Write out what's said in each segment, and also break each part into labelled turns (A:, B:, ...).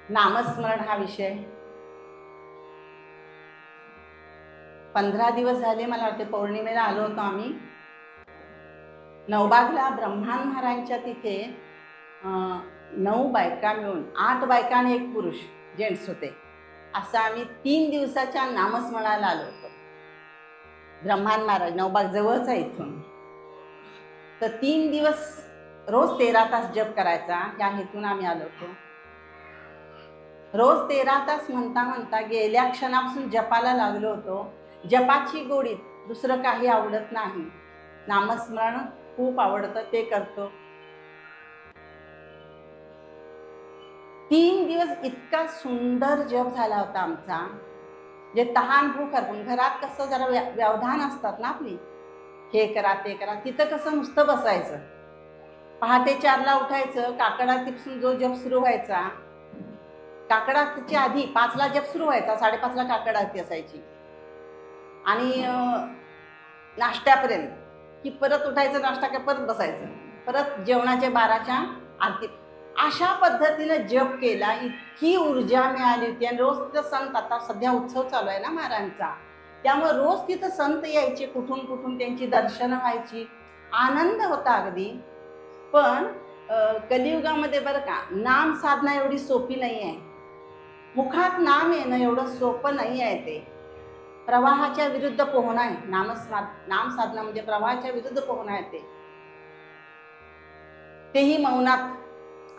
A: नामस्मरण हा विषय 15 दिवस झाले मला वाटते. पौर्णिमेला आलो होतो आम्ही नवबागला ब्रह्मान महाराजांच्या तिथे 9 बायका मिळून 8 बायका आणि 1 पुरुष जेंट्स होते. असं आम्ही 3 दिवसाच्या नामस्मरणाला आलो होतो. ब्रह्मान महाराज नवबाग जवळच आहे इथून. तर 3 दिवस रोज 13 तास जप करायचा या हेतून आम्ही आलो होतो. रोज 13 तास म्हणता म्हणता गेल्या क्षणापासून जपाला लागलो होतो. जपाची गोडी दुसरं काही आवडत नाही. नामस्मरण खूप आवडतं, ते करतो. 3 दिवस इतका सुंदर जप झाला होता आमचा. जे तहान भूक हरपून, घरात कसं जरा व्यवधान असतात ना आपली, हे करा ते करा, तिथं कसं नुसतं बसायचं. पहाटे 4ला उठायचं, काकडातीपासून जो जप सुरू व्हायचा, काकडाच्या आधी 5ला जप सुरू व्हायचा, 5:30ला काकड आरती असायची आणि नाश्त्यापर्यंत की परत उठायचं, नाश्ता काय परत बसायचं, परत जेवणाच्या 12च्या आरती. अशा पद्धतीनं जप केला. इतकी ऊर्जा मिळाली होती. आणि रोज तिथं संत, आता सध्या उत्सव चालू आहे ना महाराजांचा, त्यामुळे रोज तिथं संत यायचे, कुठून कुठून त्यांची दर्शनं व्हायची, आनंद होता अगदी. पण कलियुगामध्ये बरं का, नाम साधना एवढी सोपी नाही आहे. मुखात नाम येणं एवढं सोपं नाही आहे. ते प्रवाहाच्या विरुद्ध पोहणं आहे. नाम साधना म्हणजे प्रवाहाच्या विरुद्ध पोहणं आहे. तेही मौनात.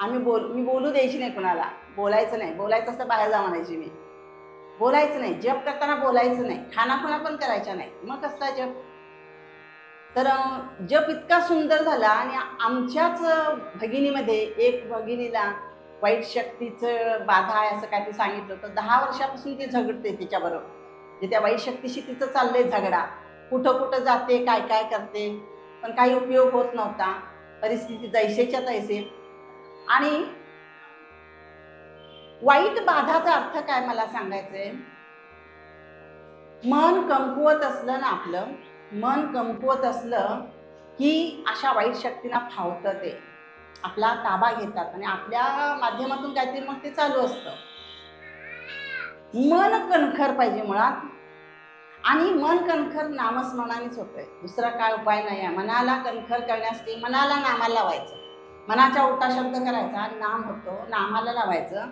A: मी बोलू द्यायची नाही कुणाला, बोलायचं नाही. बोलायचं असतं बाहेर जा म्हणायची मी. बोलायचं नाही, जप करताना बोलायचं नाही, खानाखुणा पण करायच्या नाही. मग कसला जप? तर जप इतका सुंदर झाला. आणि आमच्याच भगिनीमध्ये एक भगिनीला वाईट शक्तीचं बाधा आहे असं काहीतरी सांगितलं होतं. 10 वर्षापासून ती झगडते तिच्याबरोबर. म्हणजे त्या वाईट शक्तीशी तिचं चाललंय झगडा. कुठं कुठं जाते, काय काय करते, पण काही उपयोग होत नव्हता. परिस्थिती जैसेच्या तैसे. आणि वाईट बाधाचा अर्थ काय मला सांगायचंय, मन कमकुवत असलं ना, आपलं मन कमकुवत असलं की अशा वाईट शक्तींना फावतं. ते आपला ताबा घेतात आणि आपल्या माध्यमातून काहीतरी मग ते चालू असतं. मन कणखर पाहिजे मुळात. आणि मन कणखर नामस्मरणानेच होतंय. दुसरा काय उपाय नाही आहे. मनाला कणखर करण्यासाठी मनाला नामाला लावायचं. मनाच्या उलटा शब्द करायचा, नाम होतो, नामाला लावायचं.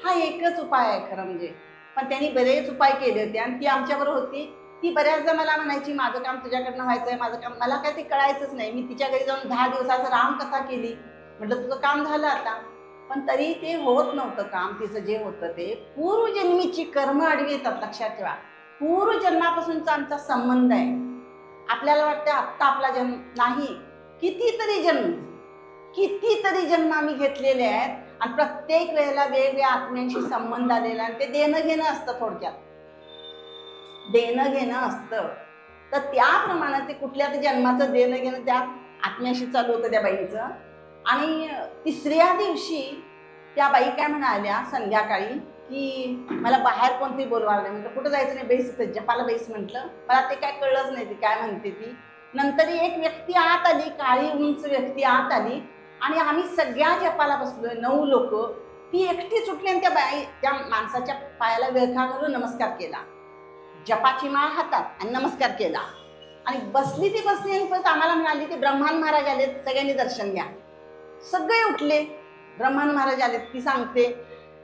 A: हा एकच उपाय आहे खरं म्हणजे. पण त्यांनी बरेच उपाय केले होते. आणि ती आमच्याबरोबर होती. ती बऱ्याचदा मला म्हणायची, माझं काम तुझ्याकडनं व्हायचंय, माझं काम. मला काय ते कळायचंच नाही. मी तिच्या घरी जाऊन 10 दिवसाचं रामकथा केली. म्हटलं तुझं काम झालं आता. पण तरी ते होत नव्हतं काम. तिचं जे होतं ते पूर्वजन्मीची कर्म आडवी येतात. लक्षात ठेवा, पूर्वजन्मापासूनचा आमचा संबंध आहे. आपल्याला वाटतं आत्ता आपला जन्म नाही, कितीतरी जन्म आम्ही घेतलेले आहेत. आणि प्रत्येक वेळेला वेगवेगळ्या आत्म्यांशी संबंध आलेला. आणि ते देणं घेणं असतं. थोडक्यात देणं घेणं असतं. तर त्याप्रमाणे ते कुठल्या तरी जन्माचं देणं घेणं त्या आत्म्याशी चालू होतं त्या बाईचं. आणि 3ऱ्या दिवशी त्या बाई काय म्हणाल्या संध्याकाळी की मला बाहेर कोणती बोलवायला नाही. म्हटलं कुठं जायचं नाही, बैस इथं जपाला बैस म्हटलं. मला ते काय कळलंच नाही ती काय म्हणते ती. नंतर एक व्यक्ती आत आली, काळी उंच व्यक्ती आत आली. आणि आम्ही सगळ्या जपाला बसलोय, 9 लोक. ती एकटी सुटली आणि त्या माणसाच्या पायाला वेळखा घालून नमस्कार केला, जपाची माळ हातात, आणि नमस्कार केला. आणि बसली आणि परत आम्हाला म्हणाली की ब्रह्मान महाराज आले, सगळ्यांनी दर्शन घ्या. सगळे उठले. ब्रह्मान महाराज आले, ती सांगते.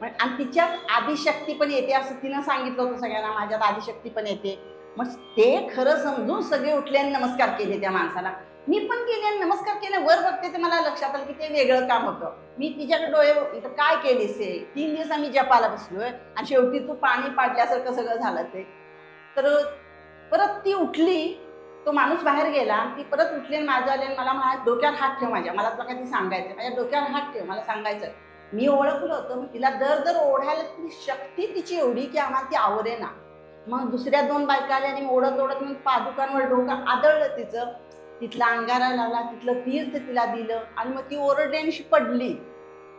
A: आणि तिच्यात आदिशक्ती पण येते असं तिनं सांगितलं होतं सगळ्यांना, माझ्यात आदिशक्ती पण येते. मग ते खरं समजून सगळे उठले आणि नमस्कार केले त्या माणसाला. मी पण केले आणि नमस्कार केले. वर बघते ते मला लक्षात आलं की ते वेगळं काम होतं. मी तिच्याकडे डोळे, काय केलीस हे? 3 दिवस आम्ही जपाला बसलोय आणि शेवटी तू पाणी पाडल्यासारखं सगळं झालं ते. तर परत ती उठली, तो माणूस बाहेर गेला. ती परत उठली आणि माझं आले आणि मला म्हणाले डोक्यावर हात ठेव माझ्या, मला तुला काही सांगायचं, माझ्या डोक्यावर हात ठेव, मला सांगायचं. मी ओळखलं होतं. मग तिला दर ओढायला ती शक्ती तिची एवढी की आम्हाला ती आवरे ना. मग दुसऱ्या 2 बायका आल्या आणि ओढत मग पादुकांवर डोकं आदळलं तिचं. तिथला अंगारा लावला, तिथलं तीर्थ तिला दिलं. आणि मग ती ओरडली आणि पडली.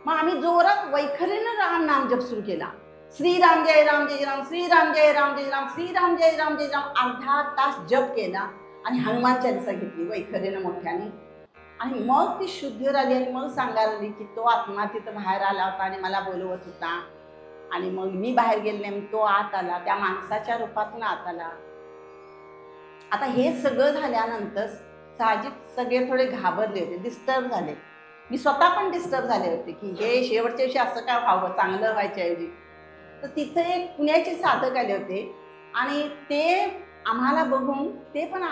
A: मग आम्ही जोरात वैखरीनं राम नाम जप सुरू केला. श्रीराम जय राम जय राम, श्रीराम जय राम जय राम, श्रीराम जय राम जय राम. अर्धा तास जप केला आणि हनुमान चालीसा घेतली वैखरीनं मोठ्याने. आणि मग ती शुद्धीवर आली आणि मग सांगायला लागली की तो आत्मा तिथं बाहेर आला होता आणि मला बोलवत होता. आणि मग मी बाहेर गेले नाही, तो आत आला, त्या माणसाच्या रूपातून आत आला. आता हे सगळं झाल्यानंतर साहजिक सगळे थोडे घाबरले होते, डिस्टर्ब झाले. मी स्वतः पण डिस्टर्ब झाले होते की हे शेवटच्या दिवशी असं काय व्हावं, चांगलं व्हायच्याऐवजी. तर तिथे एक पुण्याचे साधक आले होते आणि ते आम्हाला बघून, ते पण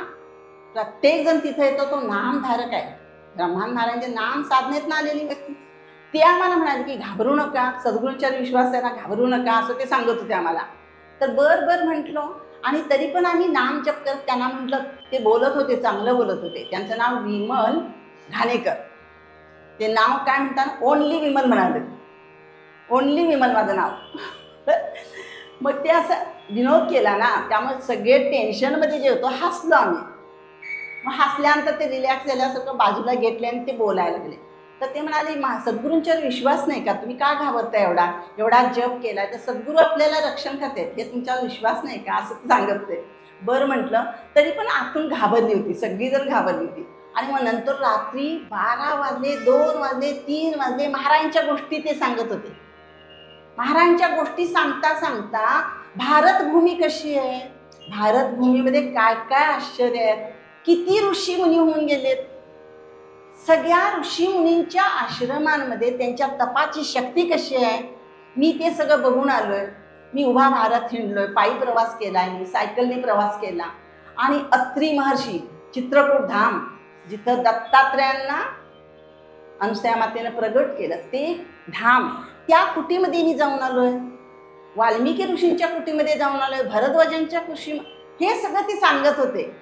A: प्रत्येक जण तिथे येतो तो नामधारक आहे, ब्रह्मान महाराजांचे नाम साधनेत ना आलेली व्यक्ती. ते आम्हाला म्हणाले की घाबरू नका, सद्गुरूंच्यावर विश्वास आहे ना, घाबरू नका, असं ते सांगत होते आम्हाला. तर बरं म्हटलं. आणि तरी पण आम्ही नाम जप करत त्यांना म्हटलं, ते बोलत होते, चांगलं बोलत होते. त्यांचं नाव विमल घाणेकर. ते नाव काय म्हणतात, ओनली विमल म्हणाले, ओनली विमल माझं नाव. मग ते असं विनोद केला ना, त्यामुळे सगळे टेन्शनमध्ये जे होतो हसलो आम्ही. मग हसल्यानंतर ते रिलॅक्स झाल्यासारखं बाजूला घेतले आणि ते बोलायला लागले. तर ते म्हणाले, सद्गुरूंच्यावर विश्वास नाही का, तुम्ही का घाबरता, एवढा जप केला तर सद्गुरू आपल्याला रक्षण करतात, हे तुमच्यावर विश्वास नाही का, असं सांगत ते. बरं म्हटलं. तरी पण आतून घाबरली होती, सगळीजण घाबरली होती. आणि मग नंतर रात्री 12 वाजले, 2 वाजले, 3 वाजले, महाराजांच्या गोष्टी ते सांगत होते. महाराजांच्या गोष्टी सांगता सांगता भारतभूमी कशी आहे, भारतभूमीमध्ये काय काय आश्चर्य आहेत, किती ऋषीमुनी होऊन गेलेत, सगळ्या ऋषीमुनींच्या आश्रमांमध्ये त्यांच्या तपाची शक्ती कशी आहे, मी ते सगळं बघून आलोय. मी उभा भारत हिंडलोय, पायी प्रवास केलाय, मी सायकलने प्रवास केला. आणि अत्री महर्षी चित्रकूट धाम, जिथं दत्तात्रयांना अनुसया मातेनं प्रगट केलं, ते धाम, त्या कुटीमध्ये मी जाऊन आलोय. वाल्मिकी ऋषींच्या कुटीमध्ये जाऊन आलोय, भरद्वाजांच्या कुशी, हे सगळं ते सांगत होते.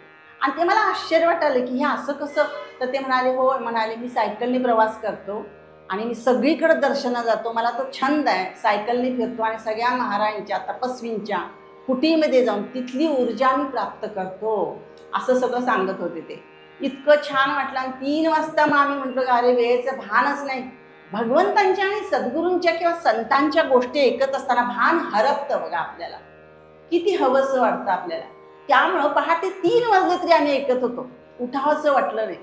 A: आणि ते मला आश्चर्य वाटलं की हे असं कसं. तर ते म्हणाले, हो म्हणाले, मी सायकलने प्रवास करतो आणि मी सगळीकडे दर्शना जातो, मला तो छंद आहे, सायकलने फिरतो आणि सगळ्या महाराजांच्या तपस्वींच्या कुटीमध्ये जाऊन तिथली ऊर्जा मी प्राप्त करतो, असं सगळं सांगत होते ते. इतकं छान वाटलं. आणि 3 वाजता मग आम्ही म्हटलं, अरे वेळेचं भानच नाही. भगवंतांच्या आणि सद्गुरूंच्या किंवा संतांच्या गोष्टी ऐकत असताना भान हरपतं बघा आपल्याला, किती हवंसं वाटतं आपल्याला. त्यामुळं पहाटे 3 वाजले तरी आम्ही ऐकत होतो, उठावंसं वाटलं नाही.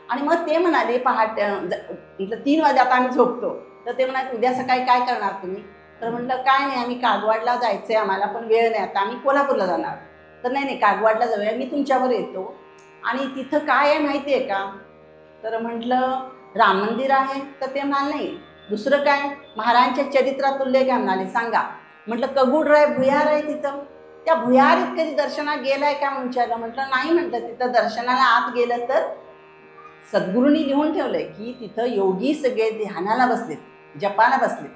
A: आणि मग ते म्हणाले, पहाटे म्हटलं 3 वाजले आता आम्ही झोपतो. तर ते म्हणाले, उद्या सकाळी काय करणार तुम्ही. तर म्हटलं काय नाही, आम्ही कागवाडला जायचं आहे आम्हाला, पण वेळ नाही आता, आम्ही कोल्हापूरला जाणार. तर नाही कागवाडला जाऊया, मी तुमच्यावर येतो. आणि तिथं काय आहे माहिती आहे का. तर म्हटलं राम मंदिर आहे. तर ते म्हणाले नाही, दुसरं काय, महाराजांच्या चरित्रात उल्लेख आहे म्हणाले, सांगा. म्हटलं कगुडराय भुयार आहे तिथं. त्या भुयारीत कधी दर्शनाला गेलाय का म्हणून विचारलं. म्हटलं नाही. म्हटलं तिथं दर्शनाला आत गेलं तर सद्गुरूंनी लिहून ठेवलंय की तिथं योगी सगळे ध्यानाला बसलेत, जपाला बसलेत.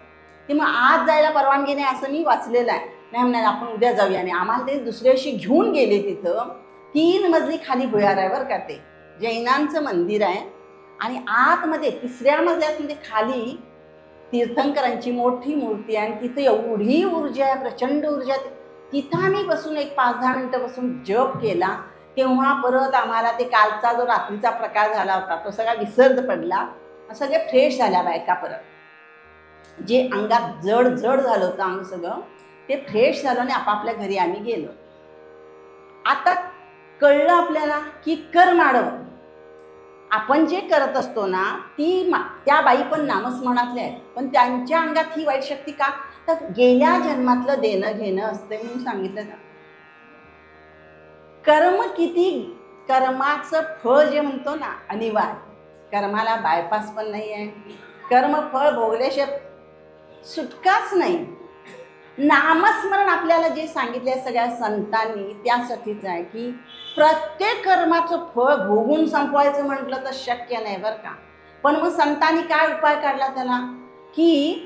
A: ते मग आत जायला परवानगी नाही असं मी वाचलेलं आहे. नाही म्हणाले आपण उद्या जाऊया. आणि आम्हाला ते दुसऱ्या दिवशी घेऊन गेले. तिथं 3 मजली खाली भुयार आहे बरं का, ते जैनांचं मंदिर आहे. आणि आतमध्ये 3ऱ्या मजल्यात म्हणजे खाली तीर्थंकरांची मोठी मूर्ती आहे. आणि तिथं एवढी ऊर्जा आहे, प्रचंड ऊर्जा. तिथं आम्ही बसून एक 5-10 मिनटं बसून जप केला. तेव्हा परत आम्हाला ते कालचा जो रात्रीचा प्रकार झाला होता तो सगळा विसर्ज पडला. सगळे फ्रेश झाल्या बायका. परत जे अंगात जड झालं होतं अंग सगळं ते फ्रेश झालं आणि आपापल्या घरी आम्ही गेलो. आता कळलं आपल्याला की कर्माडव आपण जे करत असतो ना, त्या बाई पण नामस्मरणातल्या आहेत, पण त्यांच्या अंगात ही वाईट शक्ती का, तर गेल्या जन्मातलं देणं घेणं असतं म्हणून सांगितलं ना. कर्म किती, कर्माचं फळ जे म्हणतो ना अनिवार्य, कर्माला बायपास पण नाही आहे. कर्मफळ भोगल्याशिवाय सुटकाच नाही. नामस्मरण आपल्याला जे सांगितले सगळ्या संतांनी त्यासाठीच आहे की प्रत्येक कर्माचं फळ भोगून संपवायचं म्हटलं तर शक्य नाही बरं का. पण मग संतांनी काय उपाय काढला त्याला की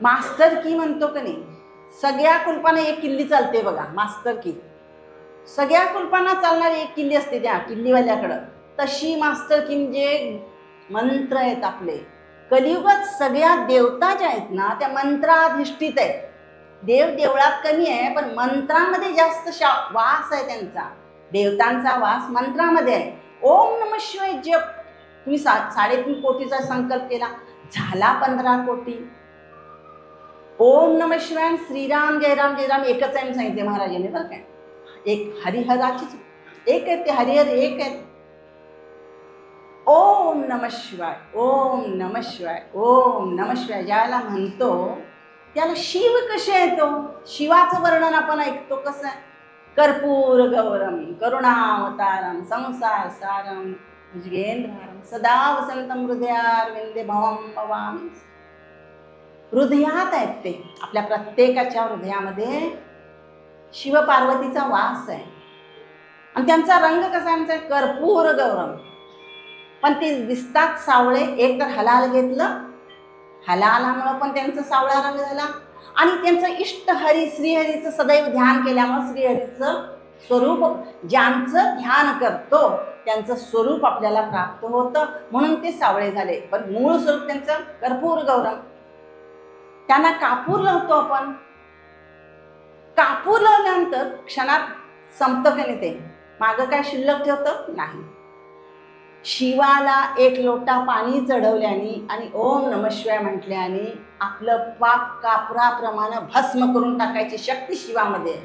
A: मास्टर की म्हणतो का नाही, सगळ्या कुलपाने एक किल्ली चालते बघा. मास्टर की सगळ्या कुलपांना चालणारी एक किल्ली असते त्या किल्लीवाल्याकडं. तशी मास्टर की म्हणजे मंत्र आहेत आपले. कलियुगात सगळ्या देवता ज्या आहेत ना त्या मंत्राधिष्ठित आहेत. देव देवळात कमी आहे पण मंत्रामध्ये जास्त वास आहे त्यांचा. देवतांचा वास मंत्रामध्ये आहे. ओम नमः शिवाय जप तुम्ही 3.5 कोटीचा संकल्प केला, झाला 15 कोटी. ओम नमः शिवाय श्रीराम जय राम एकच आहे सांगितले महाराजांनी बरं काय. एक हरिहराचीच एक आहे, ते हरिहर एक आहे. ओम नमः शिवाय, ओम नमः शिवाय, ओम नमः शिवाय ज्याला म्हणतो त्याला शिव कसे येतो? शिवाचं वर्णन आपण ऐकतो कसं आहे? कर्पूर गौरम करुणावतारम संसार सारम भुजगेंद्रहारम सदा वसंतम हृदयारविंदे भवम भवामी. हृदयात आहेत ते, आपल्या प्रत्येकाच्या हृदयामध्ये शिव पार्वतीचा वास आहे. आणि त्यांचा रंग कसा आहे? कर्पूर गौरम. पण ते दिसतात सावळे. एक तर हलाल घेतलं, हलालामुळं पण त्यांचा सावळा रंग झाला. आणि त्यांचं इष्ट हरी श्रीहरीचं सदैव ध्यान केल्यामुळे श्रीहरीचं स्वरूप, ज्यांचं ध्यान करतो त्यांचं स्वरूप आपल्याला प्राप्त होतं, म्हणून ते सावळे झाले. पण मूळ स्वरूप त्यांचं कर्पूर गौरम. त्यांना कापूर लावतो आपण. कापूर लावल्यानंतर क्षणात संपतं का नाही? ते मागं काय शिल्लक ठेवतं? नाही. शिवाला एक लोटा पाणी चढवल्याने आणि ओम नमः शिवाय म्हटल्याने आपलं पाप कापराप्रमाणे भस्म करून टाकायची शक्ती शिवामध्ये.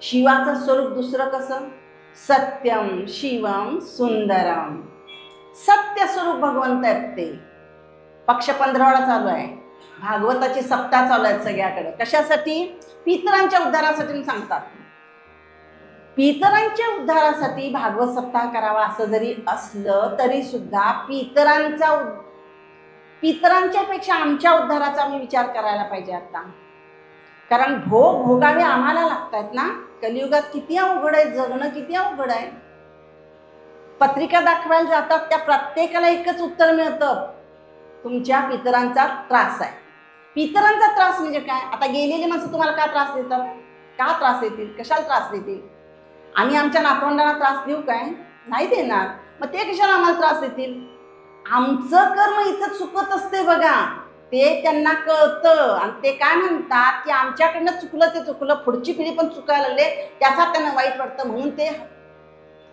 A: शिवाचं स्वरूप दुसरं कसं? सत्यम शिवम सुंदरम. सत्य स्वरूप भगवंत आहेत ते. पक्ष 15 चालू आहे, भागवताची सप्ताह चालू आहेत सगळ्याकडे. कशासाठी? पितरांच्या उद्धारासाठी सांगतात. पितरांच्या उद्धारासाठी भागवत सप्ताह करावा असं जरी असलं तरी सुद्धा पितरांच्या पेक्षा आमच्या उद्धाराचा आम्ही विचार करायला पाहिजे आता. कारण भोग भोगावे आम्हाला लागतात ना. कलियुगात किती अवघड आहे जगणं, किती अवघड आहे. पत्रिका दाखवायला जातात त्या प्रत्येकाला एकच उत्तर मिळतं, तुमच्या पितरांचा त्रास आहे. पितरांचा त्रास म्हणजे काय? आता गेलेली माणसं तुम्हाला का त्रास देतात? का त्रास देतील? कशाला त्रास देतील? आम्ही आमच्या नातवंडांना त्रास देऊ काय? नाही देणार. मग ते कशाला आम्हाला त्रास देतील? आमचं कर्म इथं चुकत असते बघा, ते त्यांना कळतं. आणि ते काय म्हणतात की आमच्याकडनं चुकलं ते चुकलं, पुढची पिढी पण चुकायला लागले, त्याचा त्यांना वाईट वाटतं, म्हणून ते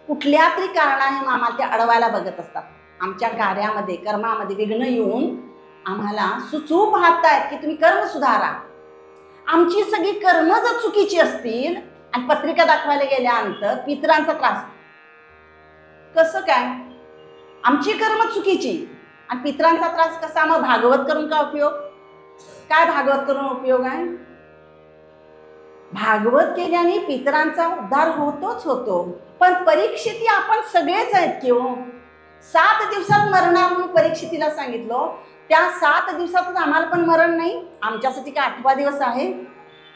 A: कुठल्या तरी कारणाने आम्हाला ते अडवायला बघत असतात. आमच्या कार्यामध्ये कर्मामध्ये विघ्न येऊन आम्हाला सुचवू पाहतायत की तुम्ही कर्म सुधारा. आमची सगळी कर्म जर चुकीची असतील आणि पत्रिका दाखवायला गेल्यानंतर पितरांचा त्रास कसं काय? आमची कर्म चुकीची आणि पितरांचा त्रास कसा? मग भागवत करून का उपयोग? काय भागवत करून उपयोग आहे? भागवत केल्याने पितरांचा उद्धार होतोच होतो. पण परीक्षिती आपण सगळेच आहेत की हो. 7 दिवसात मरणार म्हणून परीक्षितीला सांगितलं, त्या 7 दिवसातच आम्हाला पण मरण नाही. आमच्यासाठी काय 8वा दिवस आहे?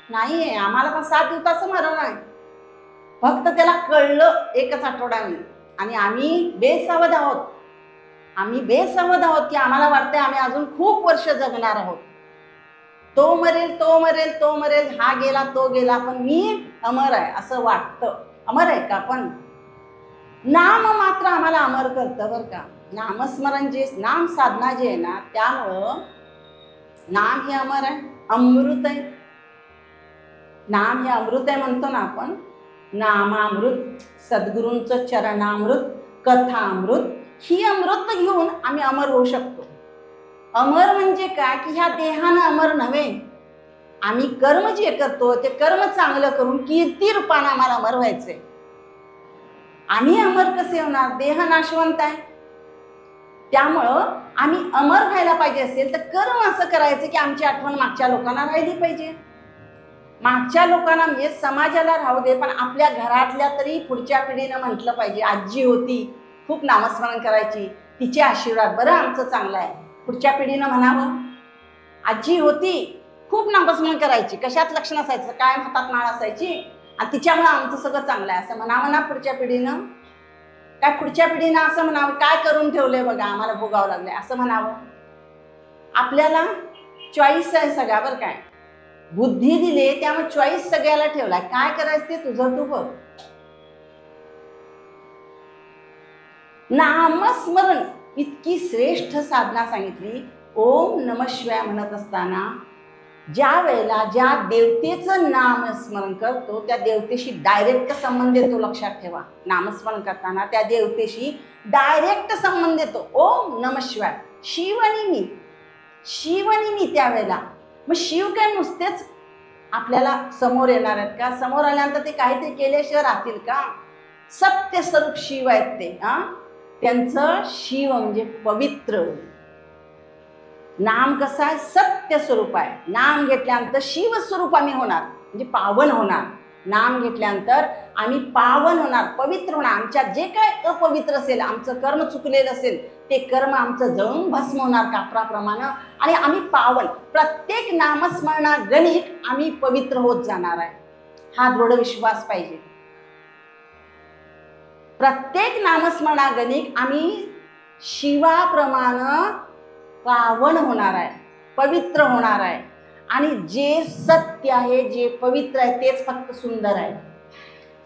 A: नाही आहे, आम्हाला पण 7 दिवसाचं मरण आहे. फक्त त्याला कळलं एकच आठवड्याने. आणि आम्ही बेसावध आहोत. आम्ही बेसावध आहोत की आम्हाला वाटतंय आम्ही अजून खूप वर्ष जगणार आहोत. तो मरेल, तो मरेल, तो मरेल, हा गेला, तो गेला, पण मी अमर आहे असं वाटतं. अमर आहे का? पण नाम मात्र आम्हाला अमर करतं बरं का. नामस्मरण जे नाम साधना जे आहे ना, त्यामुळं नाम हे अमर आहे, अमृत आहे. नाम हे अमृत आहे म्हणतो ना आपण. नामामृत, सद्गुरूंचं चरणामृत, कथामृत, ही अमृत घेऊन आम्ही अमर होऊ शकतो. अमर म्हणजे काय की ह्या देहानं अमर नव्हे. आम्ही कर्म जे करतो ते कर्म चांगलं करून कीर्ती रूपानं आम्हाला अमर व्हायचे. आम्ही अमर कसे होणार? देह नाशवंत आहे. त्यामुळं आम्ही अमर व्हायला पाहिजे असेल तर कर्म असं करायचं की आमची आठवण मागच्या लोकांना राहिली पाहिजे. मागच्या लोकांना म्हणजे समाजाला राहू दे, पण आपल्या घरातल्या तरी पुढच्या पिढीनं म्हटलं पाहिजे, आजी होती खूप नामस्मरण करायची, तिचे आशीर्वाद बरं आमचं चांगलं आहे. पुढच्या पिढीनं म्हणावं, आजी होती खूप नामस्मरण करायची, कशात लक्ष नसायचं, काय हातात माळ असायची आणि तिच्यामुळे आमचं सगळं चांगलं आहे असं म्हणावं ना पुढच्या पिढीनं. काय पुढच्या पिढीनं असं म्हणावं, काय करून ठेवलंय बघा आम्हाला भोगावं लागलंय असं म्हणावं. आपल्याला चॉईस आहे सगळ्या बरं काय. बुद्धी दिली त्यामुळे चॉईस सगळ्याला ठेवलाय. काय करायचं ते तुझं तू बघ. नामस्मरण इतकी श्रेष्ठ साधना सांगितली. ओम नमः शिवाय म्हणत असताना ज्या वेळेला ज्या देवतेचं नामस्मरण करतो त्या देवतेशी डायरेक्ट संबंध येतो. लक्षात ठेवा, नामस्मरण करताना त्या देवतेशी डायरेक्ट संबंध येतो. ओम नमः शिवाय, शिव आणि मी, शिव आणि मी त्यावेळेला. मग शिव काय नुसतेच आपल्याला समोर येणार आहेत का? समोर आल्यानंतर ते काहीतरी केल्याशिवाय राहतील का? सत्य स्वरूप शिव आहेत ते. त्यांचं शिव म्हणजे पवित्र. नाम कसं आहे? सत्य स्वरूप आहे. नाम घेतल्यानंतर शिवस्वरूप आम्ही होणार, म्हणजे पावन होणार. नाम घेतल्यानंतर आम्ही पावन होणार, पवित्र होणार. आमच्या जे काय अपवित्र असेल, आमचं कर्म चुकलेलं असेल, ते कर्म आमचं जळून भस्म होणार कापराप्रमाणे, आणि आम्ही पावन. प्रत्येक नामस्मरणा गणिक आम्ही पवित्र होत जाणार आहे, हा दृढ विश्वास पाहिजे. प्रत्येक नामस्मरणा गणिक आम्ही शिवाप्रमाणे पावन होणार आहे, पवित्र होणार आहे. आणि जे सत्य आहे, जे पवित्र आहे, तेच फक्त सुंदर आहे.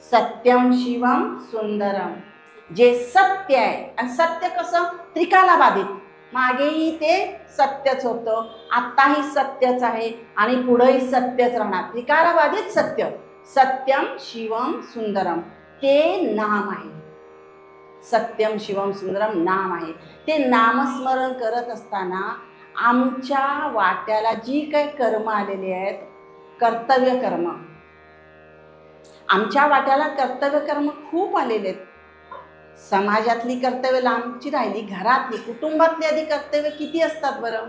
A: सत्यम शिवम सुंदरम. जे सत्य आहे, आणि सत्य कसं? त्रिकाला बाधित. मागेही ते सत्यच होतं, आत्ताही सत्यच आहे, आणि पुढेही सत्यच राहणार. त्रिकाला बाधित सत्य. सत्यम शिवम सुंदरम ते नाम आहे. सत्यम शिवम सुंदरम नाम आहे. ते नामस्मरण करत असताना आमच्या वाट्याला जी काही कर्म आलेली आहेत, कर्तव्य कर्म, आमच्या वाट्याला कर्तव्य कर्म खूप आलेले आहेत. समाजातली कर्तव्य लांबची राहिली, घरातली, कुटुंबातली आधी कर्तव्य किती असतात बरं?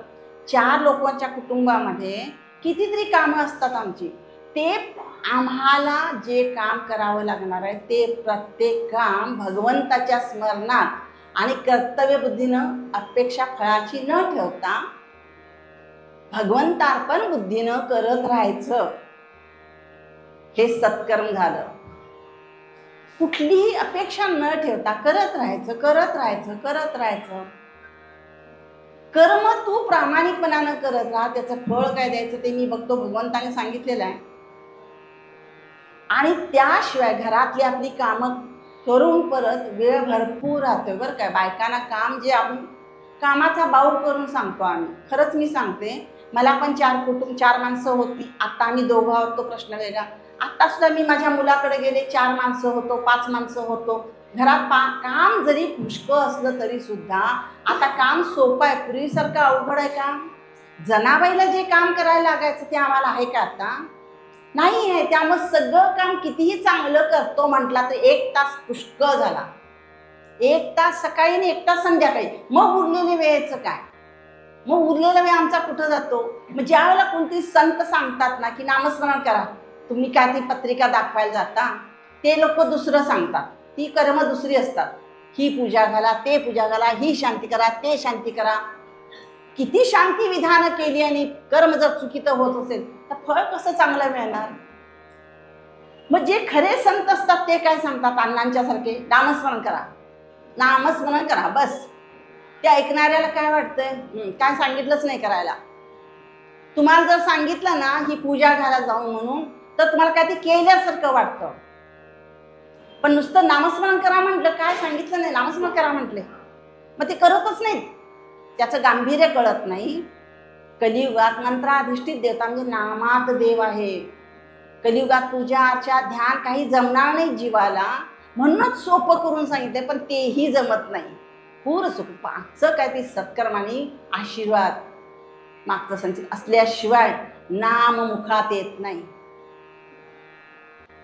A: 4 लोकांच्या कुटुंबामध्ये कितीतरी कामं असतात आमची. ते आम्हाला जे काम करावं लागणार आहे, ते प्रत्येक काम भगवंताच्या स्मरणात आणि कर्तव्यबुद्धीनं, अपेक्षा फळाची न ठेवता भगवंतार्पण बुद्धीनं करत राहायचं. हे सत्कर्म झालं. कुठलीही अपेक्षा न ठेवता करत राहायचं, करत राहायचं, करत राहायचं. कर्म तू प्रामाणिकपणानं करत राहा, त्याचं फळ काय द्यायचं ते मी बघतो, भगवंताने सांगितलेलं आहे. आणि त्याशिवाय घरातली आपली कामं करून परत वेळ भरपूर राहतोय बरं काय. बायकांना काम जे आपण कामाचा बाऊ करून सांगतो आम्ही. खरंच मी सांगते, मला पण 4 माणसं होती. आता आम्ही दोघं आहोत, तो प्रश्न वेगळा. आता सुद्धा मी माझ्या मुलाकडे गेले, 4 माणसं होतो, 5 माणसं होतो. घरात काम जरी पुष्कळ असलं तरी सुद्धा आता काम सोपं आहे. पूर्वीसारखं अवघड आहे का? जनाबाईला जे काम करायला लागायचं ते आम्हाला आहे का आता? नाही आहे. त्यामुळे सगळं काम कितीही चांगलं करतो म्हटला तर 1 तास पुष्कळ झाला. 1 तास सकाळी आणि 1 तास संध्याकाळी. मग उरलेल्या वेळेचं काय? मग उरलेला वेळ आमचा कुठं जातो? मग ज्या वेळेला कोणती संत सांगतात ना की नामस्मरण करा, तुम्ही काय ती पत्रिका दाखवायला जाता? ते लोक दुसरं सांगतात, ती कर्म दुसरी असतात. ही पूजा घाला, ते पूजा घाला, ही शांती करा, ते शांती करा. किती शांती विधानं केली आणि कर्म जर चुकीचं होत असेल तर फळ कसं चांगलं मिळणार? मग जे खरे संत असतात ते काय सांगतात? अण्णांच्या सारखे नामस्मरण करा, नामस्मरण करा, बस. त्या ऐकणाऱ्याला काय वाटतंय? काय सांगितलंच नाही करायला. तुम्हाला जर सांगितलं ना ही पूजा घाला जाऊन म्हणून, तर तुम्हाला काय ते केल्यासारखं वाटतं. पण नुसतं नामस्मरण करा म्हटलं, काय सांगितलं नाही, नामस्मरण करा म्हटले, मग ते करतच नाहीत. त्याचं गांभीर्य कळत नाही. कलियुगात मंत्राधिष्ठित देवता म्हणजे नामात देव आहे. कलियुगात पूजा अर्चा ध्यान काही जमणार नाही जीवाला, म्हणूनच सोपं करून सांगितलंय, पण तेही जमत नाही. पूर्ण सुख मागचं काय ते सत्कर्मानी आशीर्वाद मागचं संचित असल्याशिवाय नाम मुखात येत नाही.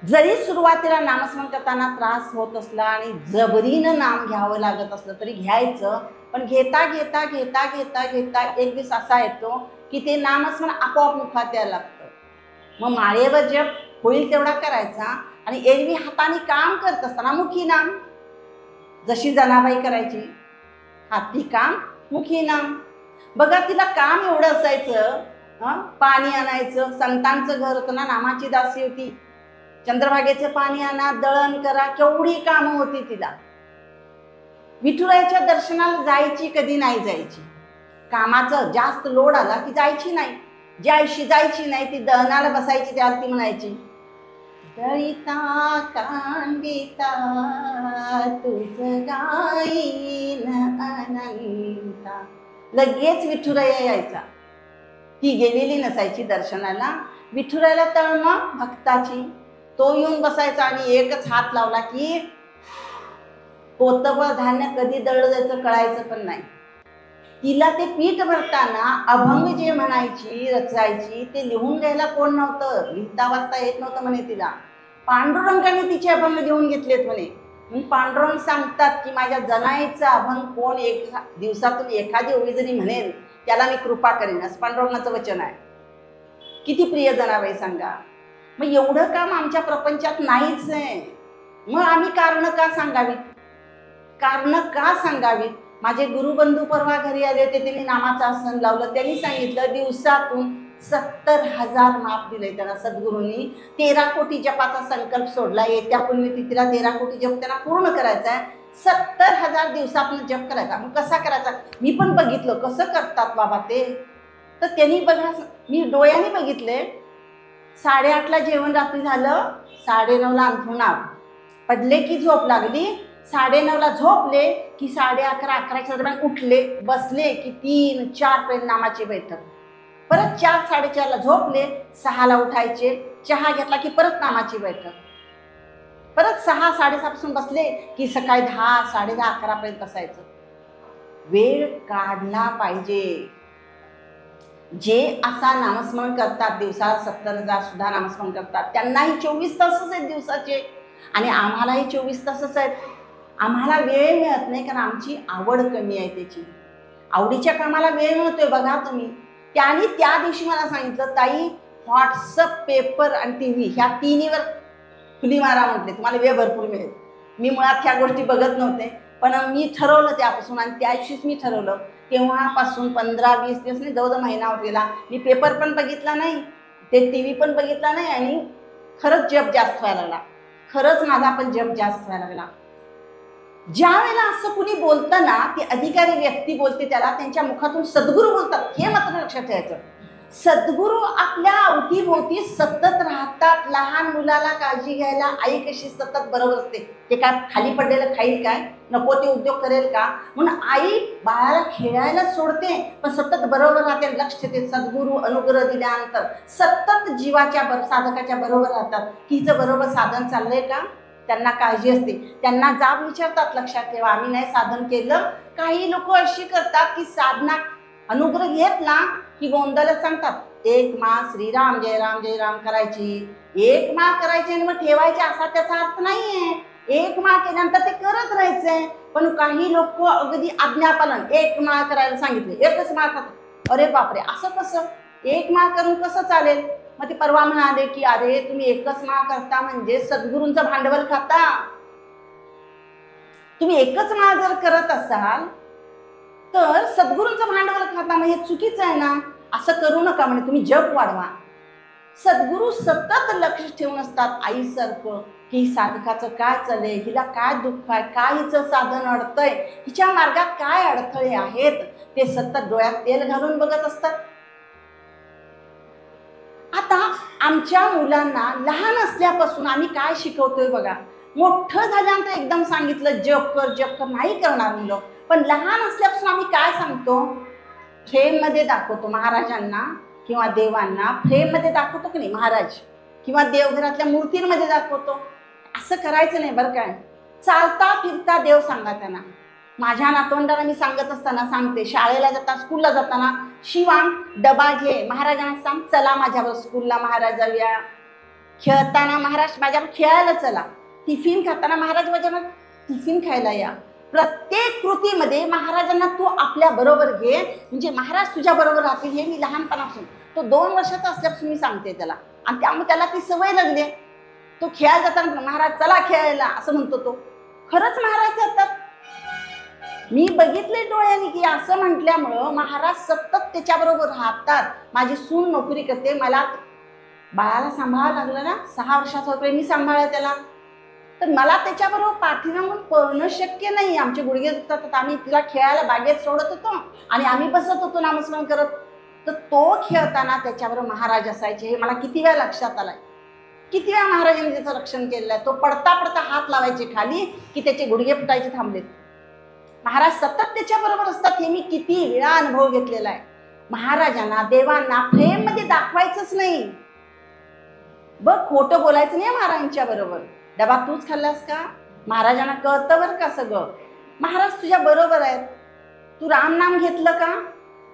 A: जरी सुरुवातीला नामस्मरण करताना त्रास होत असला आणि जबरीनं नाम घ्यावं लागत असलं तरी घ्यायचं, पण घेता घेता घेता घेता घेता एक दिवस असा येतो की ते नामस्मरण आपोआप मुखात यायला लागतं. मग माळेवर जप होईल तेवढा करायचा, आणि एरवी हाताने काम करत असताना मुखी नाम, जशी जनाबाई करायची, हाती काम मुखी नाम. बघा तिला काम एवढं असायचं, पाणी आणायचं. संतांचं घर होतं ना, नामाची दासी होती. चंद्रभागेचं पाणी आणा, दळण करा, केवढी कामं होती तिला. विठुरायाच्या दर्शनाला जायची कधी नाही जायची. कामाचं जास्त लोड आला की जायची नाही. ज्याशी जायची नाही ती दळणाला बसायची, त्यावर ती म्हणायची, दळिता कांडिता तुझ गाईन अनंता. लगेच विठुराया यायचा. ती गेलेली नसायची दर्शनाला. विठुरायाला तळमळ भक्ताची, तो येऊन बसायचा आणि एकच हात लावला की पोतभर धान्य कधी दळलं जायचं कळायचं पण नाही. तिला ते पीठ भरताना अभंग जे म्हणायची, रचायची, ते लिहून घ्यायला कोण नव्हतं, लिहिता वाचता येत नव्हतं म्हणे तिला. पांडुरंगाने तिचे अभंग लिहून घेतलेत म्हणे. पांडुरंग सांगतात की माझ्या जनाईचा अभंग कोण एक दिवसातून एखादी ओळी जरी म्हणेल त्याला मी कृपा करीन, असं पांडुरंगाचं वचन आहे. किती प्रिय जनाबाई सांगा. मग एवढं काम आमच्या प्रपंचात नाहीच आहे. मग आम्ही कारण का सांगावीत? कारण का सांगावीत? माझे गुरुबंधू परवा घरी आले होते, त्यांनी नामाचं आसन लावलं. त्यांनी सांगितलं दिवसातून 70,000 माप दिले त्यांना सद्गुरूंनी. 13 कोटी जपाचा संकल्प सोडला. येत्या पुण्यतिथीला 13 कोटी जप त्यांना पूर्ण करायचा आहे. 70,000 दिवसातून जप करायचा. मग कसा करायचा? मी पण बघितलं कसं करतात बाबा ते. तर त्यांनी बघा, मी डोळ्याने बघितले. 8:30ला जेवण रात्री झालं, 9:30ला अंथरुणावर पडले की झोप लागली. 9:30ला झोपले की 11:30 11च्या दरम्यान उठले. बसले की 3-4 पर्यंत नामाची बैठक. परत 4-4:30ला झोपले, 6ला उठायचे. चहा घेतला की परत नामाची बैठक. परत 6-6:30 पासून बसले की सकाळी 10 10:30 11 पर्यंत बसायचं. वेळ काढला पाहिजे. जे असा नामस्मरण करतात, दिवसाला 70,000 सुद्धा नामस्मरण करतात, त्यांनाही 24 तासच आहेत दिवसाचे. आणि आम्हालाही 24 तासच आहेत. आम्हाला वेळ मिळत नाही कारण आमची आवड कमी आहे त्याची. आवडीच्या कामाला वेळ मिळतोय बघा तुम्ही. त्यांनी त्या दिवशी मला सांगितलं, ताई व्हॉट्सअप, पेपर आणि TV ह्या तिन्हीवर खुली मारा म्हटले, तुम्हाला वेळ भरपूर मिळेल. मी मुळात ह्या गोष्टी बघत नव्हते, पण मी ठरवलं त्यापासून. आणि त्या दिवशीच मी ठरवलं. तेव्हापासून 15-20 दिवस नाही, जवळजवळ महिना होत गेला. मी पेपर पण बघितला नाही, ते TV पण बघितला नाही. आणि खरंच जप जास्त व्हायला लागला. खरंच माझा पण जप जास्त व्हायला लागला. ज्या वेळेला असं कुणी बोलतं ना, ती अधिकारी व्यक्ती बोलते, त्याला त्यांच्या मुखातून सद्गुरू बोलतात. हे मात्र लक्षात ठेवायचं. सद्गुरू आपल्या अवतीभोवती सतत राहतात. लहान मुलाला काळजी घ्यायला आई कशी सतत बरोबर असते. ते काय खाली पडलेलं खाईल काय? नको ते उद्योग करेल का? म्हणून आई बाळाला खेळायला सोडते, पण सतत बरोबर राहते, लक्ष ठेवते. सद्गुरू अनुग्रह दिल्यानंतर सतत जीवाच्या साधकाच्या बरोबर राहतात की हिचं बरोबर साधन चाललंय का. त्यांना काळजी असते. त्यांना जाब विचारतात, लक्षात ठेवा आम्ही नाही साधन केलं. काही लोक अशी करतात की साधना अनुग्रह घेतला की गोंधळच सांगतात. 1 माळ श्रीराम जय राम जय राम करायची, 1 माळ करायची आणि मग ठेवायची, असा त्याचा अर्थ नाहीये. 1 माळ केल्यानंतर ते करत राहायचंय. पण काही लोक अगदी आज्ञापालन, 1 माळ करायला सांगितले 1च माळ करतात. अरे बापरे, असं कसं? 1 माळ करून कसं चालेल? मग ते परवा म्हणाले की अरे तुम्ही 1च माळ करता म्हणजे सद्गुरूंचं भांडवल खाता. तुम्ही 1च माळ जर करत असाल तर सद्गुरूंचं भांडवल खाता, मग हे चुकीचं आहे ना. असं करू नका म्हणे, तुम्ही जप वाढवा. सद्गुरू सतत लक्ष ठेवून असतात आईसारखं की साधकाचं काय चाललंय, हिला काय दुःख आहे, काय हिचं साधन अडतंय, हिच्या मार्गात काय अडथळे आहेत, ते सतत डोळ्यात तेल घालून बघत असतात. आता आमच्या मुलांना लहान असल्यापासून आम्ही काय शिकवतोय बघा. मोठं झाल्यानंतर एकदम सांगितलं जप कर जप कर, नाही करणार मुलं. पण लहान असल्यापासून आम्ही काय सांगतो, फ्रेममध्ये दाखवतो. महाराजांना किंवा देवांना फ्रेममध्ये दाखवतो की नाही, महाराज किंवा देवघरातल्या मूर्तींमध्ये दाखवतो. असं करायचं नाही बरं काय. चालता फिरता देव सांगा त्यांना. माझ्या नातवंडाला मी सांगत असताना सांगते, शाळेला जाताना स्कूलला जाताना, शिवांग डबा घे, महाराजांना सांग चला माझ्यावर स्कूलला महाराज जाऊया. खेळताना महाराज माझ्यावर खेळायला चला. टिफिन खाताना महाराज माझ्यावर टिफिन खायला या. प्रत्येक कृतीमध्ये महाराजांना तू आपल्या बरोबर घे, म्हणजे महाराज तुझ्या बरोबर राहतील. हे मी लहानपणापासून, तो 2 वर्षाचा असल्यापासून मी सांगते त्याला. आणि त्यामुळे त्याला ती सवय लागली. तो खेळायला जाताना महाराज चला खेळायला असं म्हणतो. तो खरंच महाराज जातात. मी बघितले डोळ्याने की असं म्हटल्यामुळं महाराज सतत त्याच्याबरोबर राहतात. माझी सून नोकरी करते, मला बाळाला सांभाळावं लागलं ना. 6 वर्षाचा होते मी सांभाळलं त्याला, तर मला त्याच्याबरोबर पाठीमागून पळणं शक्य नाही. आमचे गुडघे दुखतात. आम्ही तिला खेळायला बागेत सोडत होतो आणि आम्ही बसत होतो नामस्मरण करत. तर तो खेळताना त्याच्याबरोबर महाराज असायचे. हे मला किती वेळा लक्षात आलंय. किती वेळा महाराजांनी त्याचं रक्षण केलेलं आहे. तो पडता पडता हात लावायचे खाली की त्याचे गुडघे फुटायचे थांबलेत. महाराज सतत त्याच्याबरोबर असतात. हे मी किती वेळा अनुभव घेतलेला आहे. महाराजांना देवांना फ्रेममध्ये दाखवायचंच नाही. बघ खोटं बोलायचं नाही महाराजांच्या बरोबर. डबा तूच खाल्लास का, महाराजांना कळतं बरं का सगळं. महाराज तुझ्या बरोबर आहेत. तू रामनाम घेतलं का,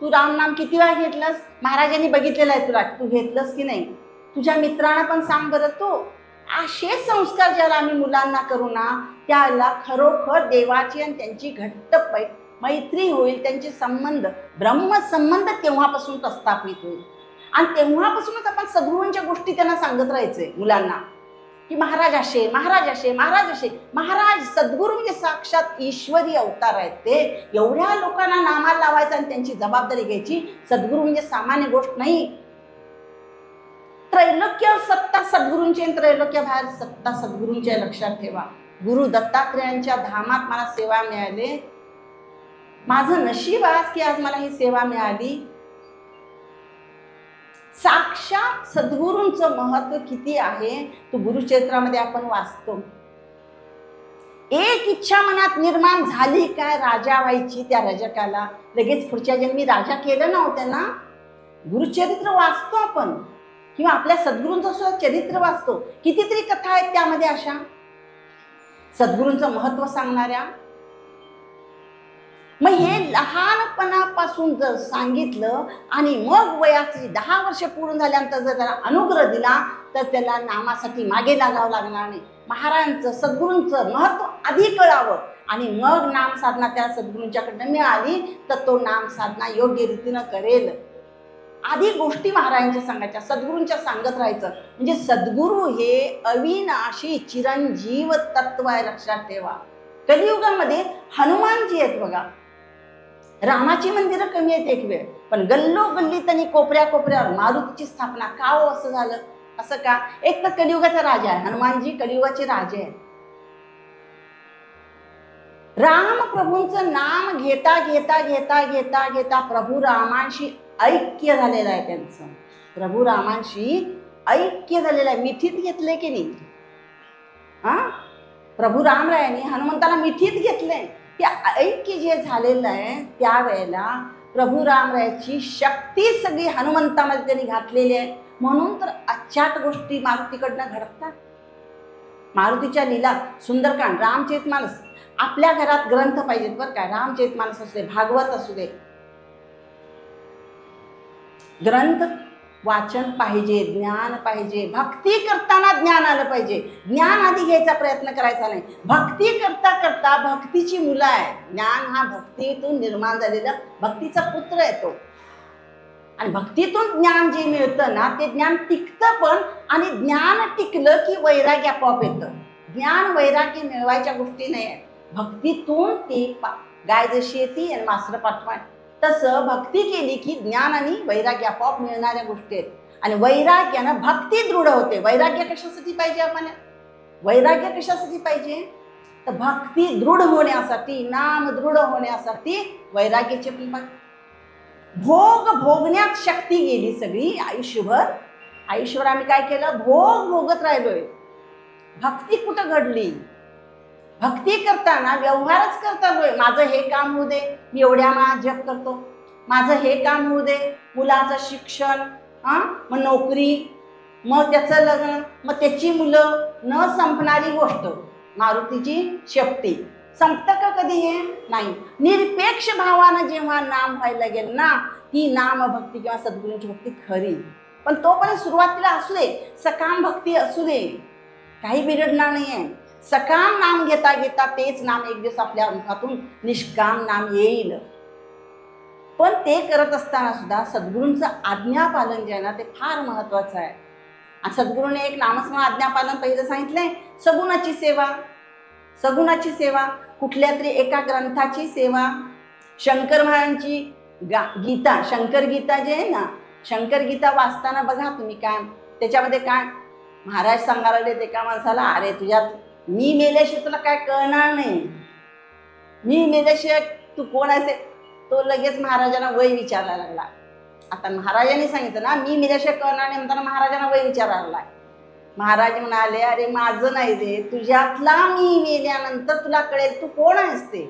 A: तू रामनाम किती वेळा घेतलंस, महाराजांनी बघितलेलं आहे तुला, तू घेतलंस की नाही. तुझ्या मित्रांना पण सांग बरं तू. असे संस्कार ज्याला आम्ही मुलांना करू ना, त्याला खरोखर देवाची आणि त्यांची घट्ट मैत्री होईल, त्यांचे संबंध ब्रह्मसंबंध तेव्हापासून प्रस्थापित होईल. आणि तेव्हापासूनच आपण सद्गुरूंच्या गोष्टी त्यांना सांगत राहायचंय मुलांना, की महाराज असे, महाराज असे, महाराज असे. महाराज सद्गुरू म्हणजे साक्षात ईश्वरी अवतार आहेत. ते एवढ्या लोकांना नामाला लावायचं आणि त्यांची जबाबदारी घ्यायची. सद्गुरू म्हणजे सामान्य गोष्ट नाही. त्रैलोक्य सत्ता सद्गुरूंची, त्रैलोक्य बाहेर सत्ता सद्गुरूंच्या, लक्षात ठेवा. गुरु दत्तात्रेयांच्या धामात मला सेवा मिळाली. माझं नशीब आज की आज मला ही सेवा मिळाली. साक्षात सद्गुरूंचं महत्व किती आहे तो गुरुचरित्रामध्ये आपण वाचतो. एक इच्छा मनात निर्माण झाली काय राजा व्हायची, त्या रजकाला लगेच पुढच्या जन्मी राजा केलं नव्हतं ना. गुरुचरित्र वाचतो आपण किंवा आपल्या सद्गुरूंचं सुद्धा चरित्र वाचतो. कितीतरी कथा आहेत त्यामध्ये अशा सद्गुरूंचं महत्व सांगणाऱ्या. मग हे लहानपणापासून जर सांगितलं आणि मग वयाची 10 वर्ष पूर्ण झाल्यानंतर जर त्याला अनुग्रह दिला तर त्याला नामासाठी मागे लागावं लागणार नाही. महाराजांचं सद्गुरूंचं महत्व आधी कळावं आणि मग नाम साधना त्या सद्गुरूंच्याकडनं मिळाली तर तो नाम साधना योग्य रीतीनं करेल. आधी गोष्टी महाराजांच्या सांगायच्या, सद्गुरूंच्या सांगत राहायचं. म्हणजे सद्गुरू हे अविनाशी चिरंजीव तत्व आहे, लक्षात ठेवा. कलियुगामध्ये हनुमानजी आहेत बघा. रामाची मंदिरं कमी आहेत एक वेळ, पण गल्लोगल्लीत आणि कोपऱ्या कोपऱ्यावर मारुतीची स्थापना. का हो असं झालं? असं का? एक तर कलियुगाचा राजा आहे हनुमानजी, कलियुगाचे राजे आहेत. राम प्रभूंचं नाम घेता घेता घेता घेता घेता प्रभू रामांशी ऐक्य झालेलं आहे. त्यांचं प्रभू रामांशी ऐक्य झालेलं आहे. मिठीत घेतलंय की नाही? प्रभू रामरायांनी हनुमंताला मिठीत घेतलंय. ते ऐक्य जे झालेलं आहे त्यावेळेला प्रभू रामरायाची शक्ती सगळी हनुमंतामध्ये त्यांनी घातलेली आहे. म्हणून तर अचाट गोष्टी मारुतीकडनं घडतात. मारुतीच्या लीला, सुंदरकांड, रामचरितमानस. आपल्या घरात ग्रंथ पाहिजेत बरं का. रामचरितमानस असू दे, भागवत असू दे, ग्रंथ वाचन पाहिजे, ज्ञान पाहिजे. भक्ती करताना ज्ञान आलं पाहिजे. ज्ञान आधी घ्यायचा प्रयत्न करायचा नाही. भक्ती करता करता भक्तीची मुलं आहे. ज्ञान हा भक्तीतून निर्माण झालेला भक्तीचा पुत्र आहे तो. आणि भक्तीतून ज्ञान जे मिळतं ना ते ज्ञान टिकतं पण. आणि ज्ञान टिकलं की वैराग्य आपोआप येतं. ज्ञान वैराग्य मिळवायच्या गोष्टी नाही आहेत. भक्तीतून ती गाय जशी येते आणि मासरं पाठवा तसं भक्ती केली की ज्ञान आणि वैराग्य आपोआप मिळणाऱ्या गोष्टी आहेत. आणि वैराग्यानं भक्ती दृढ होते. वैराग्य कशासाठी पाहिजे आम्हाला? वैराग्य कशासाठी पाहिजे? तर भक्ती दृढ होण्यासाठी, नाम दृढ होण्यासाठी वैराग्याचे पण. भोग भोगण्यात शक्ती गेली सगळी आयुष्यभर. आयुष्यभर आम्ही काय केलं? भोग भोगत राहिलोय. भक्ती कुठं घडली? भक्ती करताना व्यवहारच करतोय. माझं हे काम होऊ दे, मी एवढ्या वेळा जप करतो. माझं हे काम होऊ दे, मुलाचं शिक्षण, मग नोकरी, मग त्याचं लग्न, मग त्याची मुलं. न संपणारी गोष्ट मारुतीची शेपटी. संपतं का कधी? हे नाही. निरपेक्ष भावानं जेव्हा नाम व्हायला गेलं ना ती नाम भक्ती किंवा सद्गुरूंची भक्ती खरी. पण तोपर्यंत सुरुवातीला असू दे, सकाम भक्ती असू दे, काही बिघडणार नाही आहे. सकाम नाम घेता घेता तेच नाम एक दिवस आपल्या मुखातून निष्काम नाम येईल. पण ते करत असताना सुद्धा सद्गुरूंचं आज्ञापालन जे आहे ना ते फार महत्वाचं आहे. आणि सद्गुरूने एक नामस्मरण आज्ञापालन पहिलं सांगितलंय, सगुणाची सेवा. सगुणाची सेवा, कुठल्या तरी एका ग्रंथाची सेवा. शंकर महाराजांची गीता, शंकर गीता जे आहे ना, शंकर गीता वाचताना बघा तुम्ही काय त्याच्यामध्ये काय महाराज सांगायला ते एका माणसाला, अरे तुझ्यात मी मेल्याशिवाय तुला काय कळणार नाही. मी मेल्याशिवाय तू कोण असे? तो लगेच महाराजांना वय विचारायला लागला. आता महाराजांनी सांगितलं ना मी मेल्याशिवाय कळणार नाही म्हणताना महाराजांना वय विचारायला लागला. महाराज म्हणाले, अरे माझं नाही रे, तुझ्यातला मी मेल्यानंतर तुला कळेल तू कोण आहेस ते.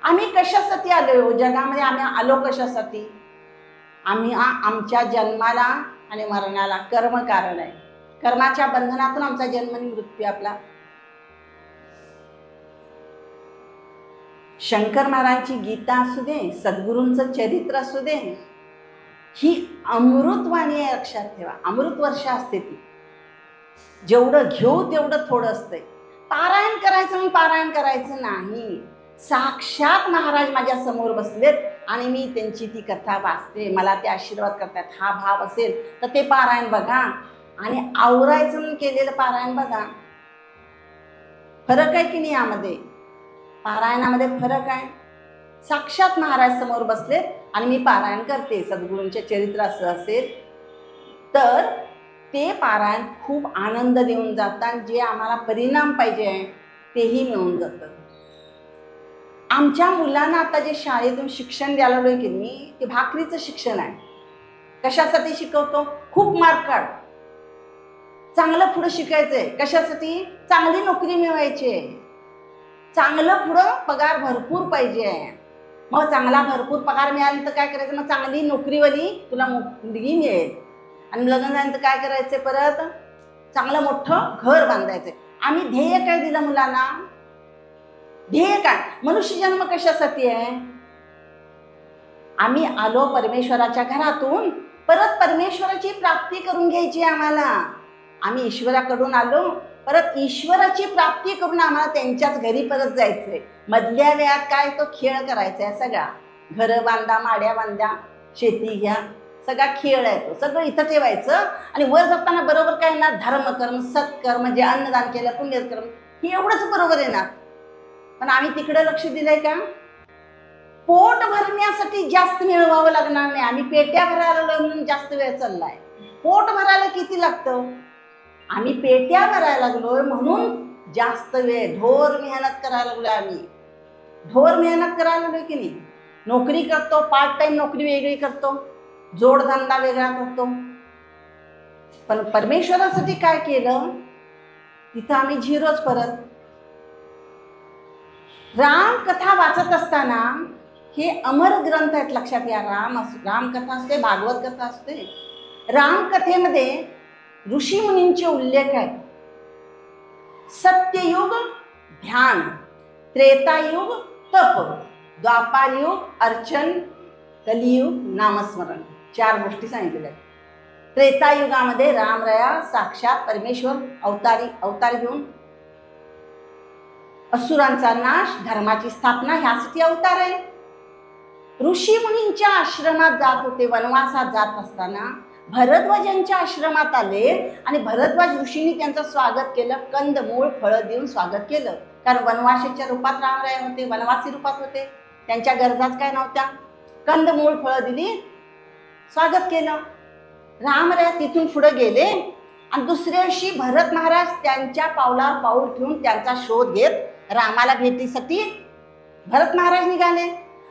A: आम्ही कशासाठी आलो जगामध्ये? आम्ही आलो कशासाठी? आम्ही आमच्या जन्माला आणि मरणाला कर्म कारण आहे. कर्माच्या बंधनातून आमचा जन्म आणि मृत्यू आपला. शंकर महाराजांची गीता असू दे, सद्गुरूंचं चरित्र असू दे, ही अमृतवाणी आहे, लक्षात ठेवा. अमृत वर्षा असते ती. जेवढं घेऊ तेवढं थोडं असतंय. पारायण करायचं म्हणून पारायण करायचं नाही. साक्षात महाराज माझ्या समोर बसलेत आणि मी त्यांची ती कथा वाचते, मला ते आशीर्वाद करतात, हा भाव असेल तर ते पारायण बघा आणि आवरायचं म्हणून केलेलं पारायण बघा. फरक आहे की नाही? यामध्ये पारायणामध्ये फरक आहे. साक्षात महाराज समोर बसलेत आणि मी पारायण करते, सद्गुरूंचे चरित्र असं असेल तर ते पारायण खूप आनंद देऊन जातात. जे आम्हाला परिणाम पाहिजे आहे तेही मिळून जातं. आमच्या मुलांना आता जे शाळेतून शिक्षण द्यायला लागलोय की नाही, ते भाकरीचं शिक्षण आहे. कशासाठी शिकवतो? खूप मार्क काढ, चांगलं पुढं शिकायचंय. कशासाठी? चांगली नोकरी मिळवायची आहे, चांगलं पुढं पगार भरपूर पाहिजे. मग चांगला भरपूर पगार मिळाला तर काय करायचं? मग चांगली नोकरीवाली तुला मुलगी मिळेल आणि लग्न झाल्यानंतर काय करायचं? परत चांगलं मोठं घर बांधायचंय. आम्ही ध्येय काय दिलं मुलांना? ध्येय काय? मनुष्य जन्म कशासाठी आहे? आम्ही आलो परमेश्वराच्या घरातून, परत परमेश्वराची प्राप्ती करून घ्यायची आम्हाला. आम्ही ईश्वराकडून आलो, परत ईश्वराची प्राप्ती करून आम्हाला त्यांच्याच घरी परत जायचंय. मधल्या वेळात काय? तो खेळ करायचा आहे सगळा. घरं बांधा, माड्या बांधा, शेती घ्या, सगळा खेळ आहे तो. सगळं इथं ठेवायचं आणि वर जाताना बरोबर काय ना, धर्मकर्म, सत्कर्म, जे अन्नदान केलं, पुण्यकर्म, हे एवढंच बरोबर येणार. पण आम्ही तिकडे लक्ष दिलंय का? पोट भरण्यासाठी जास्त मिळवावं लागणार नाही. आम्ही पेट्या भरायला म्हणून जास्त वेळ चाललाय. पोट भरायला किती लागतं? आम्ही पेट्या भरायला लागलोय म्हणून जास्त वेळ, ढोर मेहनत करायला लागलोय. आम्ही ढोर मेहनत करायला लागलोय की नाही? नोकरी करतो, पार्ट टाइम नोकरी वेगळी करतो, जोडधंदा वेगळा करतो. पण परमेश्वरासाठी काय केलं? तिथं आम्ही झिरोच. परत राम कथा वाचत असताना, हे अमर ग्रंथ आहेत, लक्षात घ्या. रामकथा असते, भागवत कथा असते. रामकथेमध्ये ऋषी मुनींचे उल्लेख आहेत. सत्ययुग ध्यान, त्रेतायुग तप, द्वापारयुग अर्चन, कलियुग नामस्मरण, 4 गोष्टी सांगितलेल्या आहेत. त्रेतायुगामध्ये रामराया साक्षात परमेश्वर अवतार घेऊन असुरांचा नाश, धर्माची स्थापना, ह्यासाठी अवतार आहे. ऋषी मुनींच्या आश्रमात जात होते. वनवासात जात असताना भरद्वाजांच्या आश्रमात आले आणि भरद्वाज ऋषींनी त्यांचं स्वागत केलं. कंदमूळ फळं देऊन स्वागत केलं. कारण वनवासाच्या रूपात रामराय होते, वनवासी रूपात होते, त्यांच्या गरजाच काय नव्हत्या. कंदमूळ फळं दिली, स्वागत केलं. रामराय तिथून पुढे गेले आणि दुसऱ्या दिवशी भरत महाराज त्यांच्या पावलावर पाऊल ठेवून त्यांचा शोध घेत रामाला भेटीसाठी भरत महाराज निघाले.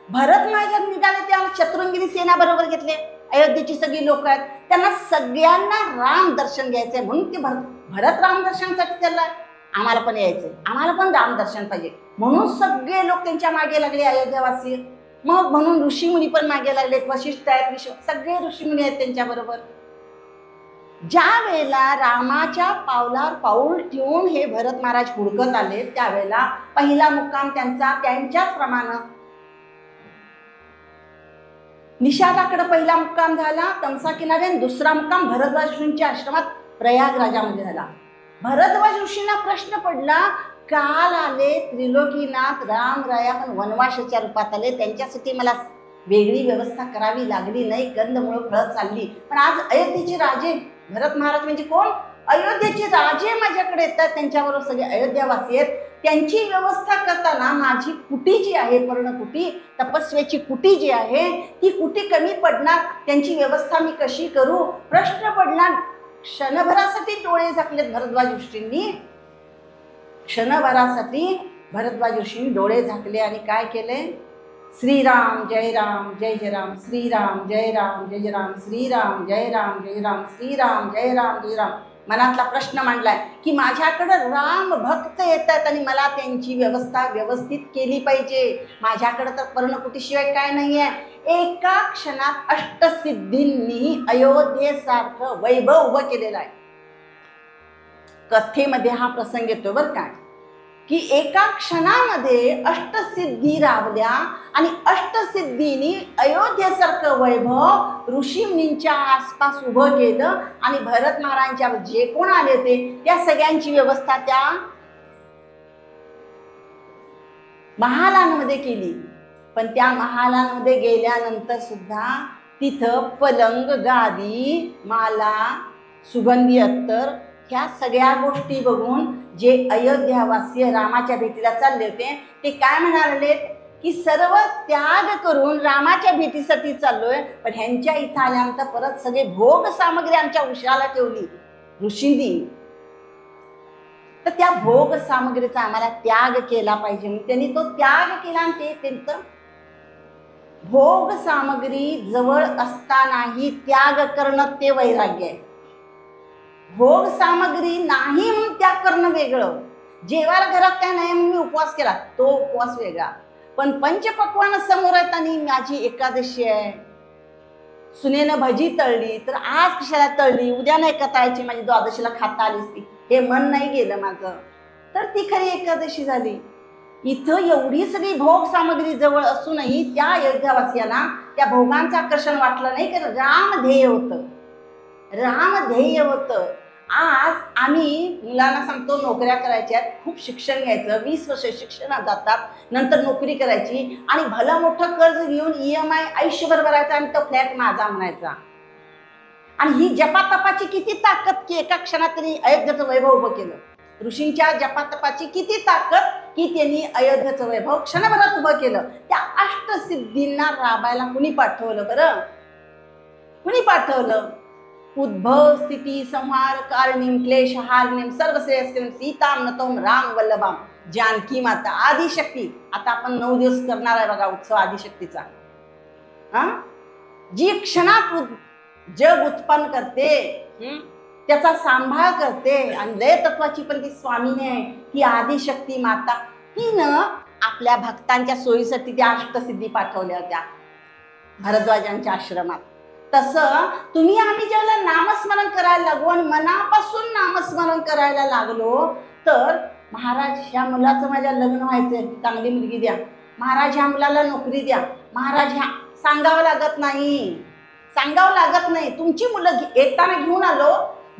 A: भरत महाराज निघाले तेव्हा शत्रुंगिरी सेना बरोबर घेतले. अयोध्येची सगळी लोक आहेत, त्यांना सगळ्यांना राम दर्शन घ्यायचंय म्हणून ते भरत राम दर्शनासाठी चाललाय. आम्हाला पण यायचंय, आम्हाला पण राम दर्शन पाहिजे म्हणून सगळे लोक त्यांच्या मागे लागले, अयोध्यावासी. मग म्हणून ऋषीमुनी पण मागे लागले. वशिष्ठ आहेत, सगळे ऋषीमुनी आहेत त्यांच्या बरोबर. ज्या वेळेला रामाच्या पावलावर पाऊल ठेवून हे भरत महाराज हुडकत आले, त्यावेळेला पहिला मुक्काम त्यांचा त्यांच्याच प्रमाणे निषादाकडे पहिला मुक्काम झाला तमसा किनारे, दुसरा मुक्काम भरद्वाज ऋषींच्या आश्रमात प्रयागराजामध्ये झाला. भरद्वाज ऋषींना प्रश्न पडला, काल आले त्रिलोकीनाथ रामराया पण वनवासाच्या रूपात आले, त्यांच्यासाठी मला वेगळी व्यवस्था करावी लागली नाही, कंदमुळं फळं चालली. पण आज अयोध्येचे राजे भरत महाराज म्हणजे कोण? अयोध्येचे राजे माझ्याकडे येतात, त्यांच्याबरोबर सगळे अयोध्यावासी आहेत. त्यांची व्यवस्था करताना माझी कुटी जी आहे, पर्णकुटी, तपस्व्याची कुटी जी आहे, ती कुटी कमी पडणार, त्यांची व्यवस्था मी कशी करू? प्रश्न पडला. क्षणभरासाठी डोळे झाकलेत भरद्वाज ऋषींनी. क्षणभरासाठी भरद्वाज ऋषींनी डोळे झाकले आणि काय केले? श्रीराम जय राम जय जय राम, श्रीराम जय राम जय जय राम, श्रीराम जय राम जय राम, श्रीराम जय राम जय राम. मनातला प्रश्न मांडलाय की माझ्याकडं राम भक्त येतात आणि मला त्यांची व्यवस्था व्यवस्थित केली पाहिजे. माझ्याकडं तर पर्णकुटीशिवाय काय नाही आहे. एका क्षणात अष्टसिद्धींनी अयोध्येसारखं वैभव उभं केलेलं आहे. कथेमध्ये हा प्रसंग येतो बरं का, की एका क्षणामध्ये अष्टसिद्धी राबल्या आणि अष्टसिद्धींनी अयोध्येसारखं वैभव ऋषीमुनींच्या आसपास उभं केलं आणि भरत महाराजांच्या जे कोण आले होते त्या सगळ्यांची व्यवस्था त्या महालांमध्ये केली. पण त्या महालांमध्ये गेल्यानंतर सुद्धा तिथं पलंग, गादी, माला, सुगंधी अत्तर ह्या सगळ्या गोष्टी बघून जे अयोध्यावासी रामाच्या भेटीला चालले होते ते काय म्हणाले की सर्व त्याग करून रामाच्या भेटीसाठी चाललोय, पण ह्यांच्या इथं आल्यानंतर परत सगळे भोग सामग्री आमच्या उशाला ठेवली ऋषींनी. तर त्या भोग सामग्रीचा आम्हाला त्याग केला पाहिजे. त्यांनी तो त्याग केला आणि ते त्यांचं भोग सामग्री जवळ असतानाही त्याग करणं ते वैराग्य आहे. भोग सामग्री नाही म्हणून त्याग करणं वेगळं. जेवायला घरात काय नाही म्हणून मी उपवास केला तो उपवास वेगळा. पण पंचपक्वान समोर येताना माझी एकादशी आहे, सुनेनं भजी तळली तर आज कशाला तळली, उद्या नाही का तळायची, माझी द्वादशीला खाता आलीच ती, हे मन नाही गेलं माझं, तर ती खरी एकादशी झाली. इथं एवढी सगळी भोग सामग्री जवळ असूनही त्या अयोध्यावासियांना त्या भोगांचं आकर्षण वाटलं नाही, कारण राम ध्येय होतं. राम ध्येय होतं. आज आम्ही मुलांना सांगतो नोकऱ्या करायच्या, खूप शिक्षण घ्यायचं, 20 वर्ष शिक्षणात जातात, नंतर नोकरी करायची आणि भलं मोठं कर्ज घेऊन EMI आयुष्यभर भरायचा आणि तो फ्लॅट माझा म्हणायचा. आणि ही जपातपाची किती ताकद की एका क्षणात त्यांनी अयोध्येचं वैभव उभं केलं. ऋषींच्या जपातपाची किती ताकद की त्यांनी अयोध्येचं वैभव क्षणभरात उभं केलं. त्या अष्टसिद्धींना राबायला कुणी पाठवलं बरं? कुणी पाठवलं? उद्भव स्थिती संहार कारणीम क्लेश हारणीम सर्वश्रेयस्करीम सीताम नतोम राम वल्लभाम जानकी माता आदिशक्ती. आता आपण 9 दिवस करणार आहे बघा उत्सव आदिशक्तीचा. जी क्षणात जग उत्पन्न करते, त्याचा सांभाळ करते आणि लय तत्वाची पण ती स्वामीने आहे, ती आदिशक्ती माता. तिनं आपल्या भक्तांच्या सोयीसाठी त्या अष्टसिद्धी पाठवल्या होत्या भरद्वाजांच्या आश्रमात. तसं तुम्ही आम्ही ज्यावेळेला नामस्मरण करायला लागलो आणि मनापासून नामस्मरण करायला लागलो तर महाराज ह्या मुलाचं माझ्या लग्न व्हायचंय, चांगली मुलगी द्या, महाराज ह्या मुलाला नोकरी द्या, महाराज ह्या सांगावं लागत नाही, सांगावं लागत नाही. तुमची मुलं येताना घेऊन आलो,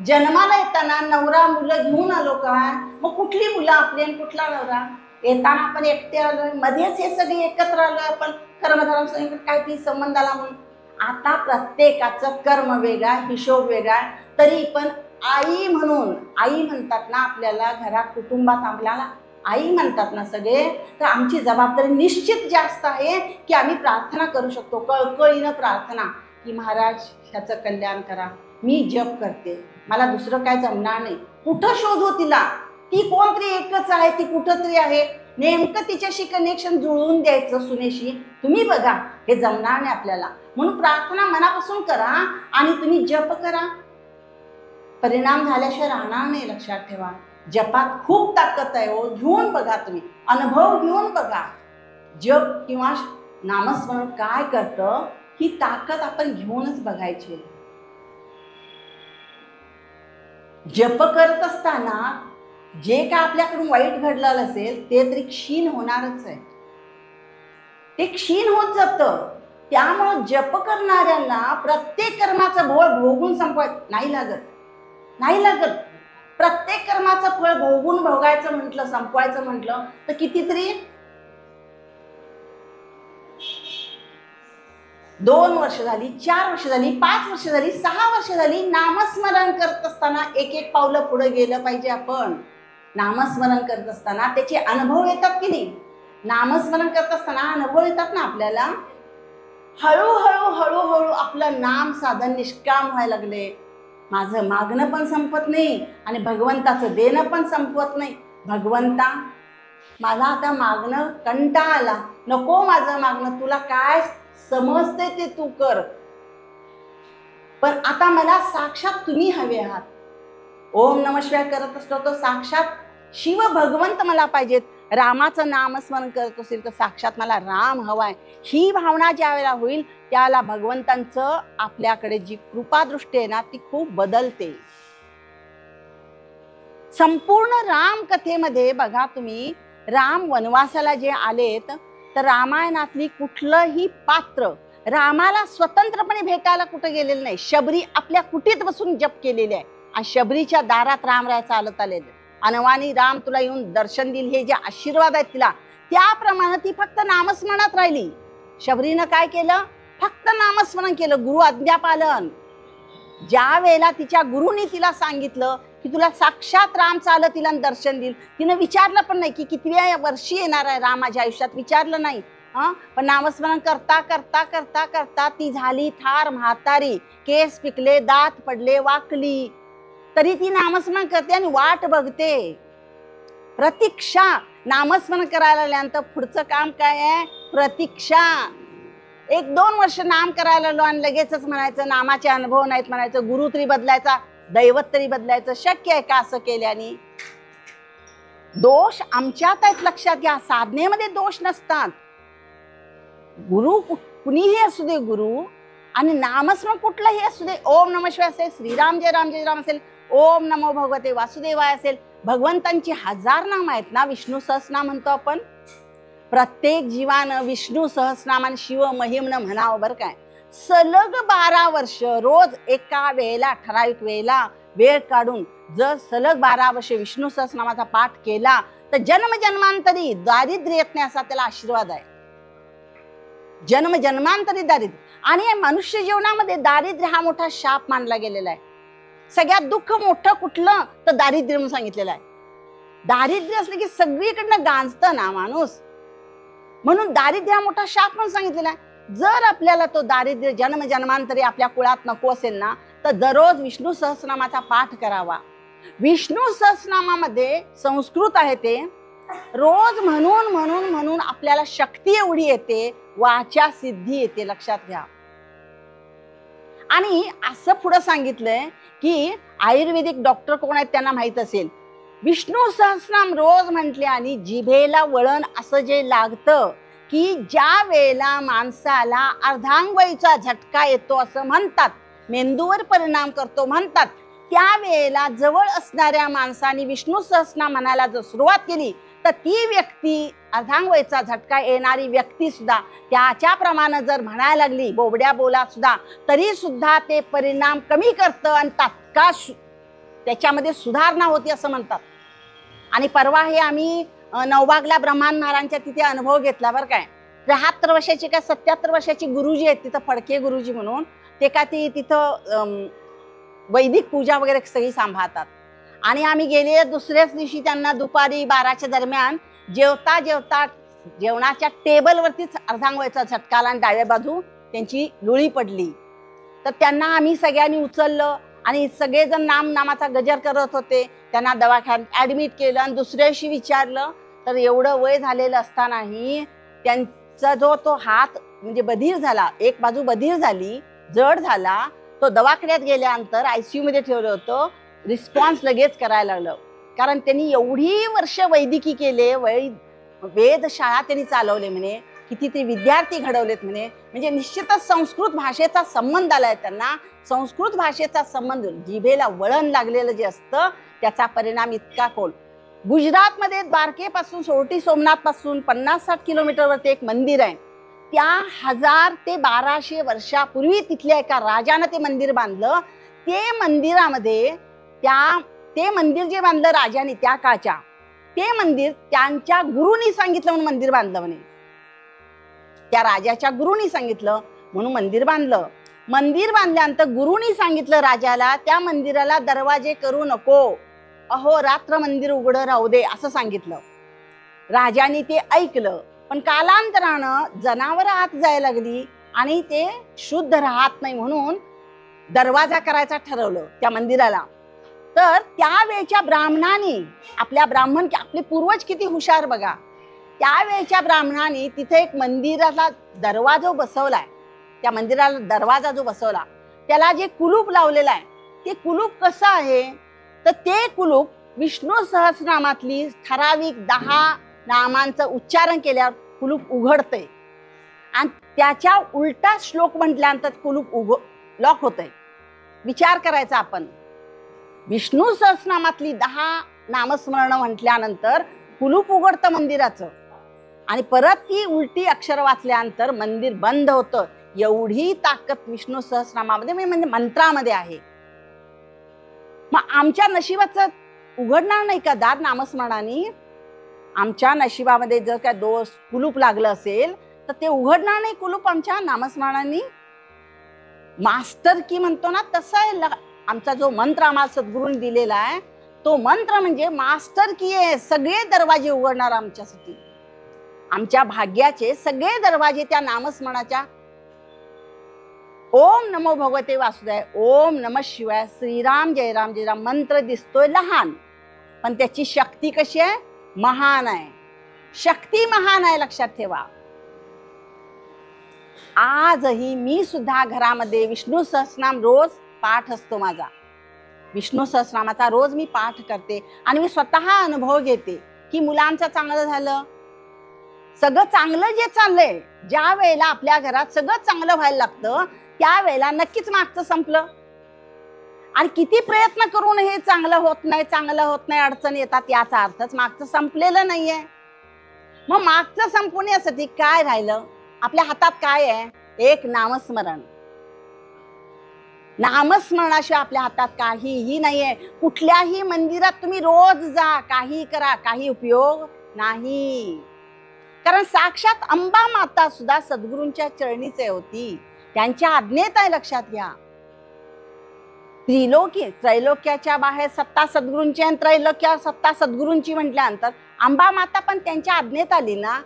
A: जन्माला येताना नवरा मुलं घेऊन आलो का? मग कुठली मुलं आपली आणि कुठला नवरा? येताना आपण एकटे आलोय, मध्येच हे सगळे एकत्र आलोय आपण कर्मधारम काहीतरी संबंध आला म्हणून. आता प्रत्येकाचं कर्म वेगळा, हिशोब वेगळा, तरी पण आई म्हणून, आई म्हणतात ना आपल्याला घरात कुटुंबात आपल्याला आई म्हणतात ना सगळे, तर आमची जबाबदारी निश्चित जास्त आहे की आम्ही प्रार्थना करू शकतो, कळकळीनं प्रार्थना की महाराज ह्याचं कल्याण करा, मी जप करते, मला दुसरं काय जमणार नाही. कुठं शोधू तिला? ती कोणतरी एकच आहे, ती कुठं तरी आहे, नेमकं तिच्याशी कनेक्शन जुळवून द्यायचं सुनेशी. तुम्ही बघा हे जमणार नाही आपल्याला, म्हणून प्रार्थना मनापासून करा आणि तुम्ही जप करा. परिणाम झाल्याशिवाय राहणार नाही, लक्षात ठेवा. जपात खूप ताकद आहे हो, घेऊन बघा तुम्ही, अनुभव घेऊन बघा. जप किंवा नामस्मरण काय करतं ही ताकद आपण घेऊनच बघायची. जप करत असताना जे काय आपल्याकडून वाईट घडलेलं असेल ते तरी क्षीण होणारच आहे, ते क्षीण होत जातं. त्यामुळं जप करणाऱ्यांना प्रत्येक कर्माचं फळ भोगून संपवायचं नाही लागत, नाही लागत. प्रत्येक कर्माचं फळ भोगून भोगायचं म्हटलं, संपवायचं म्हटलं तर कितीतरी 2 वर्ष झाली, 4 वर्ष झाली, 5 वर्ष झाली, 6 वर्ष झाली, नामस्मरण करत असताना एक पावलं पुढे गेलं पाहिजे. आपण नामस्मरण करत असताना त्याचे अनुभव येतात की नाही? नामस्मरण करत असताना अनुभव येतात ना आपल्याला. हळूहळू हळूहळू आपलं नाम साधन निष्काम व्हायला लागले. माझं मागणं पण संपत नाही आणि भगवंताचं देणं पण संपवत नाही. भगवंता मला आता मागणं कंटाळा आला, नको माझं मागणं, तुला काय समजते ते तू कर, पण आता मला साक्षात तुम्ही हवे आहात. ओम नमः शिवाय करत असतो तो साक्षात शिव भगवंत मला पाहिजेत. रामाचं नामस्मरण करत असेल तर साक्षात मला राम हवाय. ही भावना ज्या वेळेला होईल त्याला भगवंतांचं आपल्याकडे जी कृपादृष्टी आहे ना ती खूप बदलते. संपूर्ण राम कथेमध्ये बघा तुम्ही, राम वनवासाला जे आलेत तर रामायणातली कुठलंही पात्र रामाला स्वतंत्रपणे भेटायला कुठं गेलेलं नाही. शबरी आपल्या कुटीत बसून जप केलेले आहे आणि शबरीच्या दारात रामराय चालत आलेले. अनवाणी राम तुला येऊन दर्शन देईल, हे जे आशीर्वाद आहेत तिला त्याप्रमाणे ती फक्त नामस्मरणात राहिली. शबरीनं काय केलं? फक्त नामस्मरण केलं, गुरु आज्ञा पालन. ज्या वेळेला तिच्या गुरुनी तिला सांगितलं की तुला साक्षात राम चालत तिला दर्शन देईल, तिनं विचारलं पण नाही की कितव्या वर्षी येणार आहे राम माझ्या आयुष्यात, विचारलं नाही. पण नामस्मरण करता करता करता करता ती झाली थार म्हातारी, केस पिकले, दात पडले, वाकली, तरी ती नामस्मरण करते आणि वाट बघते. प्रतीक्षा. नामस्मरण करायला लागल्यानंतर पुढचं काम काय आहे? प्रतीक्षा. 1-2 वर्ष नाम करायला लागलो आणि लगेचच म्हणायचं नामाचे अनुभव नाहीत म्हणायचं, गुरु तरी बदलायचा, दैवत तरी बदलायचं, शक्य आहे का असं केल्याने? दोष आमच्यात आहेत, लक्षात घ्या. साधनेमध्ये दोष नसतात. गुरु कुणीही असू दे, गुरु आणि नामस्मरण कुठलंही असू दे, ओम नमः शिवाय असेल, श्रीराम जय राम जय राम असेल, ओम नमो भगवते वासुदेवाय असेल, भगवंतांची 1000 नाम आहेत ना, विष्णू सहस्रनाम म्हणतो आपण. प्रत्येक जीवानं विष्णू सहस्रनाम आणि शिव महिमनं म्हणावं बरं काय. सलग 12 वर्ष रोज एका वेळेला, ठराविक वेळेला वेळ काढून जर सलग 12 वर्ष विष्णू सहस्रनामाचा पाठ केला तर जन्मजन्मांतरी दारिद्र्य येत नाही असा त्याला आशीर्वाद आहे. जन्मजन्मांतरी दारिद्र्य. आणि मनुष्य जीवनामध्ये दारिद्र्य हा मोठा शाप मानला गेलेला आहे. सगळ्यात दुःख मोठं कुठलं तर दारिद्र्य म्हणून सांगितलेलं आहे. दारिद्र्य असलं की सगळीकडनं गांजतं ना माणूस, म्हणून दारिद्र्य हा मोठा शाप म्हणून सांगितलेला आहे. जर आपल्याला तो दारिद्र्य जन्मजन्मांतरी आपल्या कुळात नको असेल ना तर दररोज विष्णू सहस्रनामाचा पाठ करावा. विष्णू सहस्रनामामध्ये संस्कृत आहे, ते रोज म्हणून म्हणून म्हणून आपल्याला शक्ती एवढी येते, वाचा सिद्धी येते, लक्षात घ्या. आणि असं पुढे सांगितलंय की आयुर्वेदिक डॉक्टर कोण आहेत त्यांना माहित असेल, विष्णू सहस्रनाम रोज म्हटले आणि जिभेला वळण असं जे लागतं की ज्या वेळेला माणसाला अर्धांगवायूचा झटका येतो असं म्हणतात, मेंदूवर परिणाम करतो म्हणतात, त्या वेळेला जवळ असणाऱ्या माणसाने विष्णू सहस्रनाम म्हणायला जर सुरुवात केली तर ती व्यक्ती, अर्धांगवायूचा झटका येणारी व्यक्ती सुद्धा त्याच्याप्रमाणे जर म्हणायला लागली, बोबड्या बोलात सुद्धा, तरी सुद्धा ते परिणाम कमी करतं आणि तात्काळ त्याच्यामध्ये सुधारणा होती असं म्हणतात. आणि परवा हे आम्ही नवबागला ब्रह्मान महाराजांच्या तिथे अनुभव घेतला बरं काय. 73 वर्षाची का 77 वर्षाची गुरुजी आहेत तिथं, फडके गुरुजी म्हणून, ते का ती तिथं वैदिक पूजा वगैरे सगळी सांभाळतात. आणि आम्ही गेले दुसऱ्याच दिवशी त्यांना दुपारी 12च्या दरम्यान जेवता जेवता जेवणाच्या टेबलवरतीच अर्धांगवायूचा झटका आला आणि डाव्या बाजू त्यांची लुळी पडली. तर त्यांना आम्ही सगळ्यांनी उचललं आणि सगळेजण नामाचा गजर करत होते. त्यांना दवाखान्यात ऍडमिट केलं आणि दुसऱ्या दिवशी विचारलं तर एवढं वय झालेलं असतानाही त्यांचा जो तो हात म्हणजे बधीर झाला, एक बाजू बधीर झाली, जड झाला. तो दवाखान्यात गेल्यानंतर ICU मध्ये ठेवलं होतं. रिस्पॉन्स लगेच करायला लागलं, कारण त्यांनी एवढी वर्ष वैदिकी केले, वेधशाळा त्यांनी चालवले म्हणे, कितीतरी विद्यार्थी घडवलेत म्हणे. म्हणजे निश्चितच संस्कृत भाषेचा संबंध आलाय त्यांना. संस्कृत भाषेचा संबंध, जिभेला वळण लागलेलं जे असतं त्याचा परिणाम इतका खोल. गुजरातमध्ये द्वारकेपासून, सोरटी सोमनाथ पासून 50-60 किलोमीटरवरती एक मंदिर आहे. त्या 1000 ते 1200 वर्षापूर्वी तिथल्या एका राजानं ते मंदिर बांधलं. ते मंदिरामध्ये ते मंदिर जे बांधलं राजाने त्या काळच्या, ते मंदिर त्यांच्या गुरुनी सांगितलं म्हणून मंदिर बांधलं म्हणे. त्या राजाच्या गुरुनी सांगितलं म्हणून मंदिर बांधलं. मंदिर बांधल्यानंतर गुरुनी सांगितलं राजाला, त्या मंदिराला दरवाजे करू नको, अहोरात्र मंदिर उघडं राहू दे असं सांगितलं. राजाने ते ऐकलं. पण कालांतरानं जनावरं आत जायला लागली आणि ते शुद्ध राहत नाही म्हणून दरवाजा करायचा ठरवलं त्या मंदिराला. तर त्यावेळच्या ब्राह्मणाने, आपले पूर्वज किती हुशार बघा, त्यावेळच्या ब्राह्मणाने तिथे एक मंदिराला दरवाजा बसवलाय. त्या मंदिराला दरवाजा जो बसवला त्याला जे कुलूप लावलेलं आहे, ते कुलूप कसं आहे तर ते कुलूप विष्णू सहस्रनामातली ठराविक 10 नामांचं उच्चारण केल्यावर कुलूप उघडतंय आणि त्याच्या उलटा श्लोक म्हटल्यानंतर कुलूप लॉक होतंय. विचार करायचा आपण, विष्णू सहस्रनामातली 10 नामस्मरण म्हटल्यानंतर कुलूप उघडतं मंदिराचं आणि परत ती उलटी अक्षर वाचल्यानंतर मंदिर बंद होतं. एवढी ताकद विष्णू सहस्रनामामध्ये म्हणजे मंत्रामध्ये आहे. मग आमच्या नशिबाचं उघडणार नाही का दार नामस्मरणाने? आमच्या नशिबामध्ये जर काय दोष कुलूप लागलं असेल तर ते उघडणार नाही कुलूप आमच्या नामस्मरणाने. मास्टर की म्हणतो ना तसा आहे आमचा जो मंत्र आम्हाला सद्गुरूंनी दिलेला आहे, तो मंत्र म्हणजे मास्टर की आहे. सगळे दरवाजे उघडणार आमच्यासाठी, आमच्या भाग्याचे सगळे दरवाजे त्या नामस्मरणाच्या. ओम नमो भगवते वासुदेवाय, ओम नमः शिवाय, श्रीराम जय राम जय राम मंत्र दिसतोय लहान, पण त्याची शक्ती कशी आहे? महान आहे. शक्ती महान आहे, लक्षात ठेवा. आजही मी सुद्धा घरामध्ये विष्णू सहस्रनाम रोज पाठ असतो माझा. विष्णू सहस्रनामाचा रोज मी पाठ करते आणि मी स्वतः अनुभव घेते की मुलांचं चांगलं झालं. सगळं चांगलं जे चाललंय, ज्या वेळेला आपल्या घरात सगळं चांगलं व्हायला लागतं त्यावेळेला नक्कीच मागचं संपलं. आणि किती प्रयत्न करून हे चांगलं होत नाही, अडचण येतात, याचा अर्थच मागचं संपलेलं नाहीये. मग मागचं संपवण्यासाठी काय राहिलं? आपल्या हातात काय आहे? एक नामस्मरण. नामस्मरणाशिवाय आपल्या हातात काहीही नाहीये. कुठल्याही मंदिरात तुम्ही रोज जा, काही करा, काही उपयोग नाही. कारण साक्षात अंबा माता सुद्धा सद्गुरूंच्या चरणीच होती, त्यांच्या आज्ञेत आहे, लक्षात घ्या. त्रैलोक्याच्या बाहेर सत्ता सद्गुरूंची आणि त्रैलोक्यात सत्ता सद्गुरूंची म्हटल्यानंतर अंबा माता पण त्यांच्या आज्ञेत आली ना.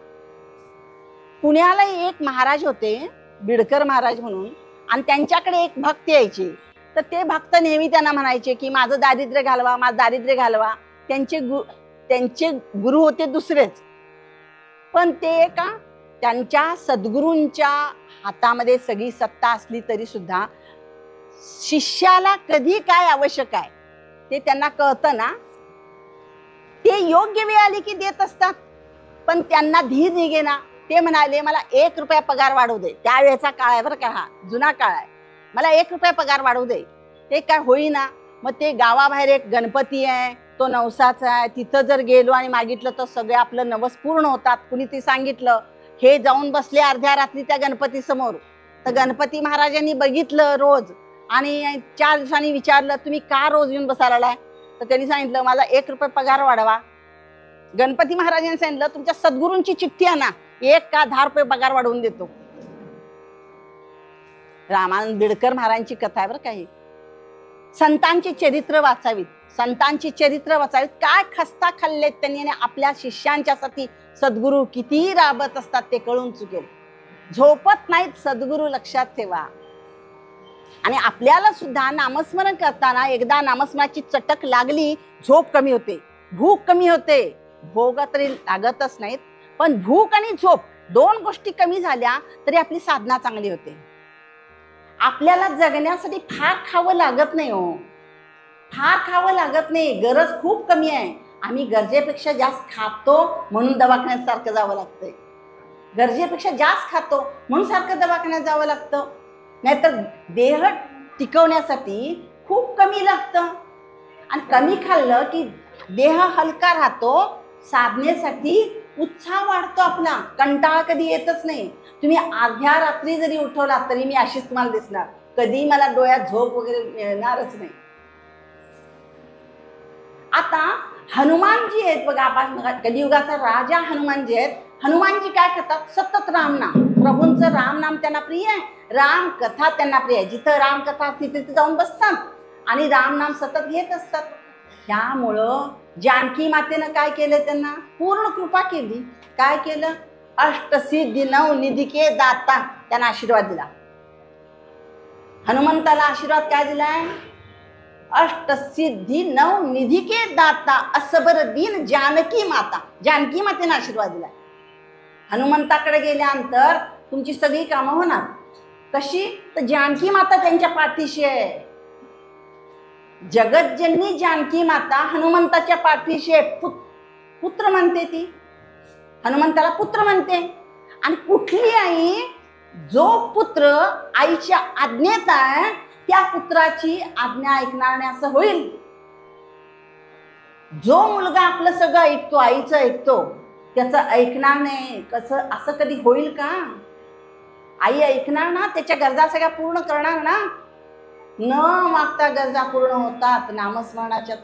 A: पुण्याला एक महाराज होते, बिडकर महाराज म्हणून, आणि त्यांच्याकडे एक भक्त यायचे. तर ते भक्त नेहमी त्यांना म्हणायचे की माझं दारिद्र्य घालवा, माझं दारिद्र्य घालवा. त्यांचे गुरु होते दुसरेच, पण ते का त्यांच्या सद्गुरूंच्या हातामध्ये सगळी सत्ता असली तरी सुद्धा शिष्याला कधी काय आवश्यक आहे ते त्यांना कळतं ना. ते योग्य वेळ आली की देत असतात, पण त्यांना धीर निघेना. ते म्हणाले मला 1 रुपया पगार वाढवू दे. त्यावेळेचा काळ आहे बरं का, हा जुना काळ आहे. मला 1 रुपया पगार वाढवू दे. ते काय होईना. मग ते गावाबाहेर एक गणपती आहे, तो नवसाचा आहे, तिथं जर गेलो आणि मागितलं तर सगळे आपलं नवस पूर्ण होतात. कुणी ते सांगितलं. हे जाऊन बसले अर्ध्या रात्री त्या गणपती समोर. तर गणपती महाराजांनी बघितलं रोज आणि 4 दिवसांनी विचारलं तुम्ही का रोज येऊन बसायला आलाय? तर त्यांनी सांगितलं माझा 1 रुपया पगार वाढवा. गणपती महाराजांनी सांगितलं तुमच्या सद्गुरूंची चिठ्ठी आहे ना, 1 का 10 रुपये पगार वाढवून देतो. रामानंद बिडकर महाराजांची कथा आहे बरं काही. संतांची चरित्र वाचावीत, संतांची चरित्र वाचावीत. काय खस्ता खाल्लेत त्यांनी आणि आपल्या शिष्यांच्यासाठी सद्गुरू किती राबत असतात ते कळून चुकेल. झोपत नाहीत सद्गुरू, लक्षात ठेवा. आणि आपल्याला सुद्धा नामस्मरण करताना एकदा नामस्मरणाची चटक लागली, झोप कमी होते, भूक कमी होते. भोग तरी लागतच नाहीत, पण भूक आणि झोप 2 गोष्टी कमी झाल्या तरी आपली साधना चांगली होते. आपल्याला जगण्यासाठी फार खावं लागत नाही हो, फार खावं लागत नाही. गरज खूप कमी आहे. आम्ही गरजेपेक्षा जास्त खातो म्हणून दवाखान्यात सारखं जावं लागतंय. गरजेपेक्षा जास्त खातो म्हणून सारखं दवाखान्यात जावं लागतं. नाहीतर देह टिकवण्यासाठी खूप कमी लागतं. आणि कमी खाल्लं की देह हलका राहतो, साधनेसाठी उत्साह वाढतो आपला, कंटाळा कधी येतच नाही. तुम्ही अर्ध्या रात्री जरी उठवला तरी मी अशीच तुम्हाला दिसणार, कधी मला डोळ्यात झोप वगैरे मिळणारच नाही. आता हनुमानजी आहेत बघा, आपण कलियुगाचा राजा हनुमानजी आहेत. हनुमानजी काय करतात? सतत रामनाम, प्रभूंचं रामनाम त्यांना प्रिय आहे, राम कथा त्यांना प्रिय आहे. जिथं राम कथा असते तिथे जाऊन बसतात आणि रामनाम सतत घेत असतात. त्यामुळं जानकी मातेनं काय केलं? त्यांना पूर्ण कृपा केली. काय केलं? अष्टसिद्धी 9 निधीके दाता त्यांना आशीर्वाद दिला. हनुमंताला आशीर्वाद काय दिलाय? अष्टसिद्धी 9 निधीके दाता असबर दीन जानकी माता. जानकी मातेनं आशीर्वाद दिलाय. हनुमंताकडे गेल्यानंतर तुमची सगळी कामं होणार. कशी? तर जानकी माता त्यांच्या पाठीशी आहे. जगतजननी जानकी माता हनुमंताच्या पाठीशी आहे. पुत्र म्हणते ती, हनुमंताला पुत्र म्हणते. आणि कुठली आई? जो पुत्र आईच्या आज्ञेत आहे त्या पुत्राची आज्ञा ऐकणार नाही असं होईल. जो मुलगा आपलं सगळं ऐकतो, आईचं ऐकतो, त्याचं ऐकणार नाही कसं? असं कधी होईल का? आई ऐकणार ना, त्याच्या गरजा सगळ्या पूर्ण करणार ना. न मागता गरजा पूर्ण होतात नामस्मरणाच्या.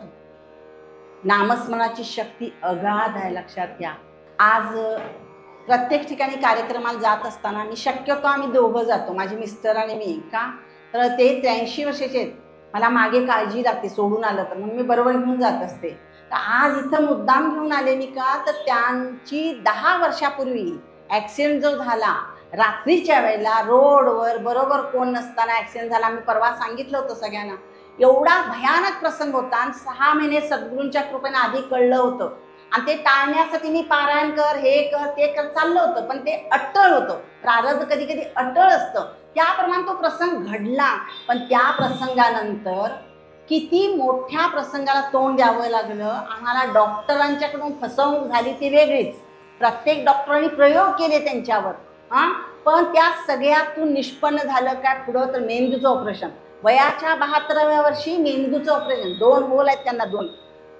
A: नामस्मरणाची शक्ती अगाध आहे, लक्षात घ्या. आज प्रत्येक ठिकाणी कार्यक्रमाला जात असताना मी शक्यतो आम्ही दोघं जातो, माझे मिस्टर आणि मी. का तर ते 83 वर्षाचे आहेत, मला मागे काळजी लागते सोडून आलं तर, म्हणून मी बरोबर घेऊन जात असते. तर आज इथं मुद्दाम घेऊन आले मी का तर त्यांची 10 वर्षापूर्वी ॲक्सिडेंट जो झाला रात्रीच्या वेळेला रोडवर, बरोबर कोण नसताना ॲक्सिडेंट झाला. मी परवा सांगितलं होतं सगळ्यांना. एवढा भयानक प्रसंग होता आणि 6 महिने सद्गुरूंच्या कृपेने आधी कळलं होतं आणि ते टाळण्यासाठी मी पारायण कर, हे कर, ते कर चाललं होतं, पण ते अट्टळ होतं. प्रारब्ध कधी कधी अट्टळ असतं, त्याप्रमाणे तो प्रसंग घडला. पण त्या प्रसंगानंतर किती मोठ्या प्रसंगाला तोंड द्यावं लागलं आम्हाला. डॉक्टरांच्याकडून फसवणूक झाली ती वेगळीच, प्रत्येक डॉक्टरांनी प्रयोग केले त्यांच्यावर, पण त्या सगळ्यातून निष्पन्न झालं काय पुढं तर मेंदूचं ऑपरेशन. वयाच्या 72व्या वर्षी मेंदूचं ऑपरेशन, 2 होल आहेत त्यांना, 2.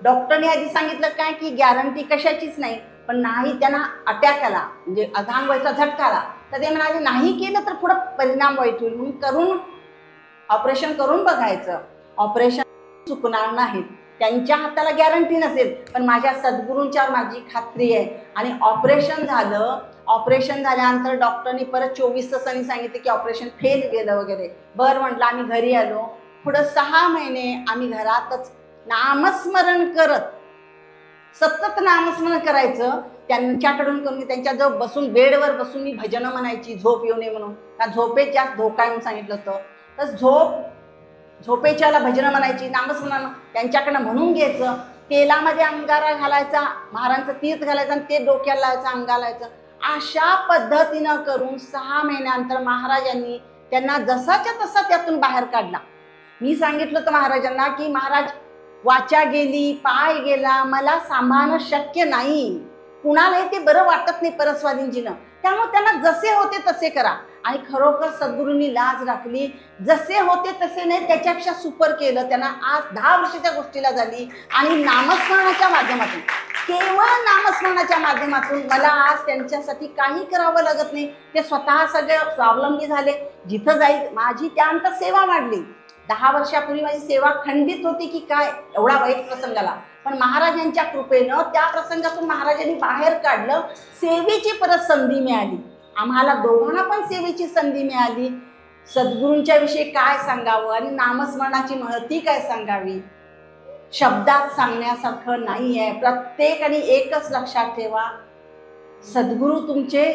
A: डॉक्टरने आधी सांगितलं काय की गॅरंटी कशाचीच नाही, पण नाही त्यांना अटॅक आला, म्हणजे अधांग व्हायचा झटका आला. तर ते म्हणाले नाही केलं तर पुढं परिणाम वाईट होईल, म्हणून करून ऑपरेशन करून बघायचं. ऑपरेशन चुकणार नाहीत, त्यांच्या हाताला गॅरंटी नसेल, पण माझ्या सद्गुरूंच्यावर माझी खात्री आहे. आणि ऑपरेशन झालं. ऑपरेशन झाल्यानंतर डॉक्टरनी परत 24 तासांनी सांगितलं की ऑपरेशन फेल गेलं वगैरे. बरं म्हटलं, आम्ही घरी आलो. पुढं 6 महिने आम्ही घरातच नामस्मरण करत, सतत नामस्मरण करायचं. त्यांच्याकडून करून त्यांच्याजवळ बसून, बेडवर बसून मी भजनं म्हणायची, झोप येऊ नये म्हणून, कारण झोपेत जास्त धोका आहे म्हणून सांगितलं होतं. तर झोपेच्याला भजनं म्हणायची, नामस्मरण त्यांच्याकडनं म्हणून घ्यायचं. तेलामध्ये अंगारा घालायचा, महाराजांचं तीर्थ घालायचं आणि ते डोक्याला लावायचं, अंगाला लावायचं. अशा पद्धतीनं करून 6 महिन्यानंतर महाराजांनी त्यांना जसाच्या तसा त्यातून बाहेर काढला. मी सांगितलं होतं महाराजांना की महाराज, वाचा गेली, पाय गेला, मला सांभाळणं शक्य नाही, कुणालाही ते बरं वाटत नाही परस्वाधीनजीनं, त्यामुळे त्यांना जसे होते तसे करा. आणि खरोखर सद्गुरूंनी लाज राखली, जसे होते तसे नाही, त्याच्यापेक्षा सुपर केलं. त्यांना आज 10 वर्ष त्या गोष्टीला झाली. आणि नामस्मरणाच्या माध्यमातून, केवळ नामस्मरणाच्या माध्यमातून मला आज त्यांच्यासाठी काही करावं लागत नाही. ते स्वतः सगळे स्वावलंबी झाले. जिथं जाईल माझी त्यानंतर सेवा वाढली. 10 वर्षापूर्वी माझी सेवा खंडित होती की काय, एवढा वाईट प्रसंग आला, पण महाराजांच्या कृपेनं त्या प्रसंगातून महाराजांनी बाहेर काढलं. सेवेची परत संधी मिळाली आम्हाला दोघांना, पण सेवेची संधी मिळाली. सद्गुरूंच्या विषयी काय सांगावं आणि नामस्मरणाची महती काय सांगावी, शब्दात सांगण्यासारखं नाही आहे. प्रत्येकाने एकच लक्षात ठेवा, सद्गुरू तुमचे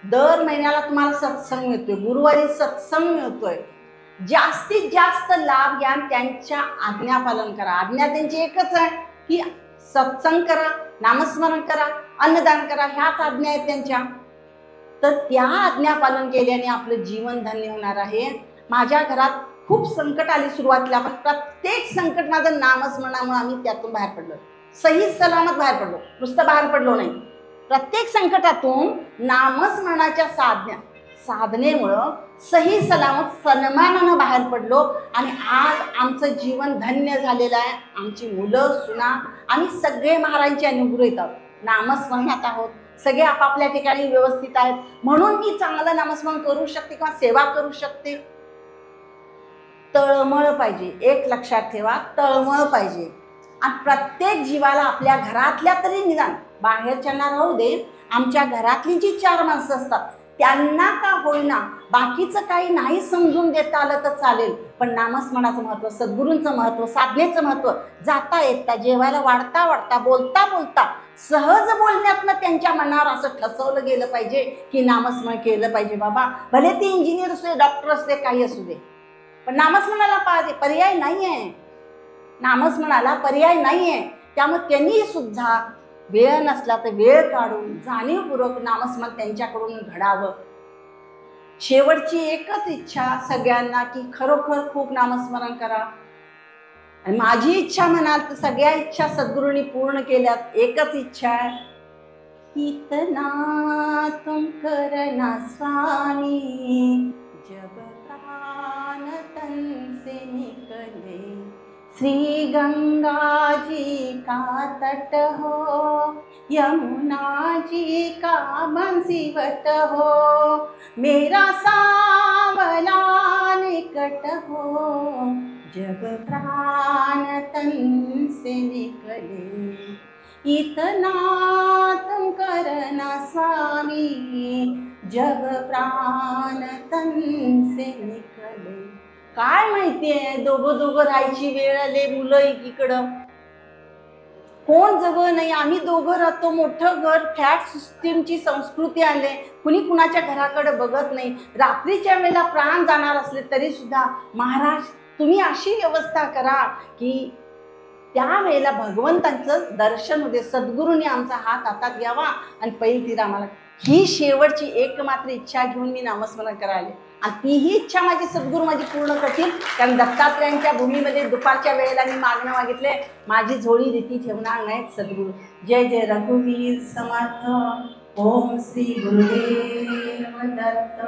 A: दर महिन्याला तुम्हाला सत्संग मिळतोय, गुरुवारी सत्संग मिळतोय. जास्तीत जास्त लाभ घ्या, त्यांच्या आज्ञापालन करा. आज्ञा त्यांची एकच आहे की सत्संग करा, नामस्मरण करा, अन्नदान करा, ह्याच आज्ञा आहेत त्यांच्या. तर त्या आज्ञापालन केल्याने आपलं जीवन धन्य होणार आहे. माझ्या घरात खूप संकट आली सुरुवातीला, पण प्रत्येक संकट माझं नामस्मरणामुळे आम्ही त्यातून बाहेर पडलो, सही सलामत बाहेर पडलो. नुसतं बाहेर पडलो नाही, प्रत्येक संकटातून नामस्मरणाच्या साधनेमुळं सही सलामत सन्मानानं बाहेर पडलो. आणि आज आमचं जीवन धन्य झालेलं आहे. आमची मुलं, सुना, आम्ही सगळे महाराजांचे अनुग्रहित आहोत, नामस्मरणात आहोत, सगळे आपापल्या ठिकाणी व्यवस्थित आहेत. म्हणून मी चांगलं नामस्मरण करू शकते किंवा सेवा करू शकते. तळमळ पाहिजे, एक लक्षात ठेवा, तळमळ पाहिजे. आणि प्रत्येक जीवाला आपल्या घरातल्या तरी, निदान बाहेरच्यांना राहू दे, आमच्या घरातली जी 4 माणसं असतात त्यांना का होईना, बाकीचं काही नाही समजून देता आलं तर चालेल, पण नामस्मरणाचं महत्त्व, सद्गुरूंचं महत्त्व, साधनेचं महत्त्व जाता येता, जेवायला वाढता वाढता, बोलता बोलता, सहज बोलण्यातनं त्यांच्या मनावर असं ठसवलं गेलं पाहिजे की नामस्मरण केलं पाहिजे. बाबा भले ते इंजिनियर असू दे, डॉक्टर असू दे, काही असू दे, पण नामस्मरणाला पर्याय नाही आहे, नामस्मरणाला पर्याय नाही आहे. त्यामुळे त्यांनी सुद्धा वेळ नसला तर वेळ काढून जाणीवपूर्वक नामस्मरण त्यांच्याकडून घडावं. शेवटची एकच इच्छा सगळ्यांना की खरोखर खूप नामस्मरण करा. आणि माझी इच्छा म्हणाल तर सगळ्या इच्छा सद्गुरूंनी पूर्ण केल्यात. एकच इच्छा आहे, इतना तुम करना स्वामी, जब प्राण तन से निकले, श्री गंगा जी का तट हो, यमुना जी का बंसीवट हो, मेरा सांवला निकट हो, जब प्राण तन से से निकले, इतना तुम करना स्वामी जब प्राण तन से निकले. काय माहितीये, दोघं दोघं राहायची वेळ आले, मुलं एकीकडं, कोण जवळ नाही, आम्ही दोघं राहतो, मोठं घर, फ्लॅट सिस्टीमची संस्कृती आले, कुणी कुणाच्या घराकडे बघत नाही. रात्रीच्या वेळेला प्राण जाणार असले तरी सुद्धा महाराज तुम्ही अशी व्यवस्था करा की त्यावेळेला भगवंतांचं दर्शन होते, सद्गुरूंनी आमचा हात हातात घ्यावा आणि पैलतीर आम्हाला. ही शेवटची एकमात्र इच्छा घेऊन मी नामस्मरण करायला, आणि तीही इच्छा माझी सद्गुरू माझी पूर्ण करतील. कारण दत्तात्रयांच्या भूमीमध्ये दुपारच्या वेळेला मी मागणं मागितले, माझी झोळी रीती ठेवणार नाहीत सद्गुरू. जय जय रघुवीर समर्थ. ओम श्री गुरुदेव दत्त.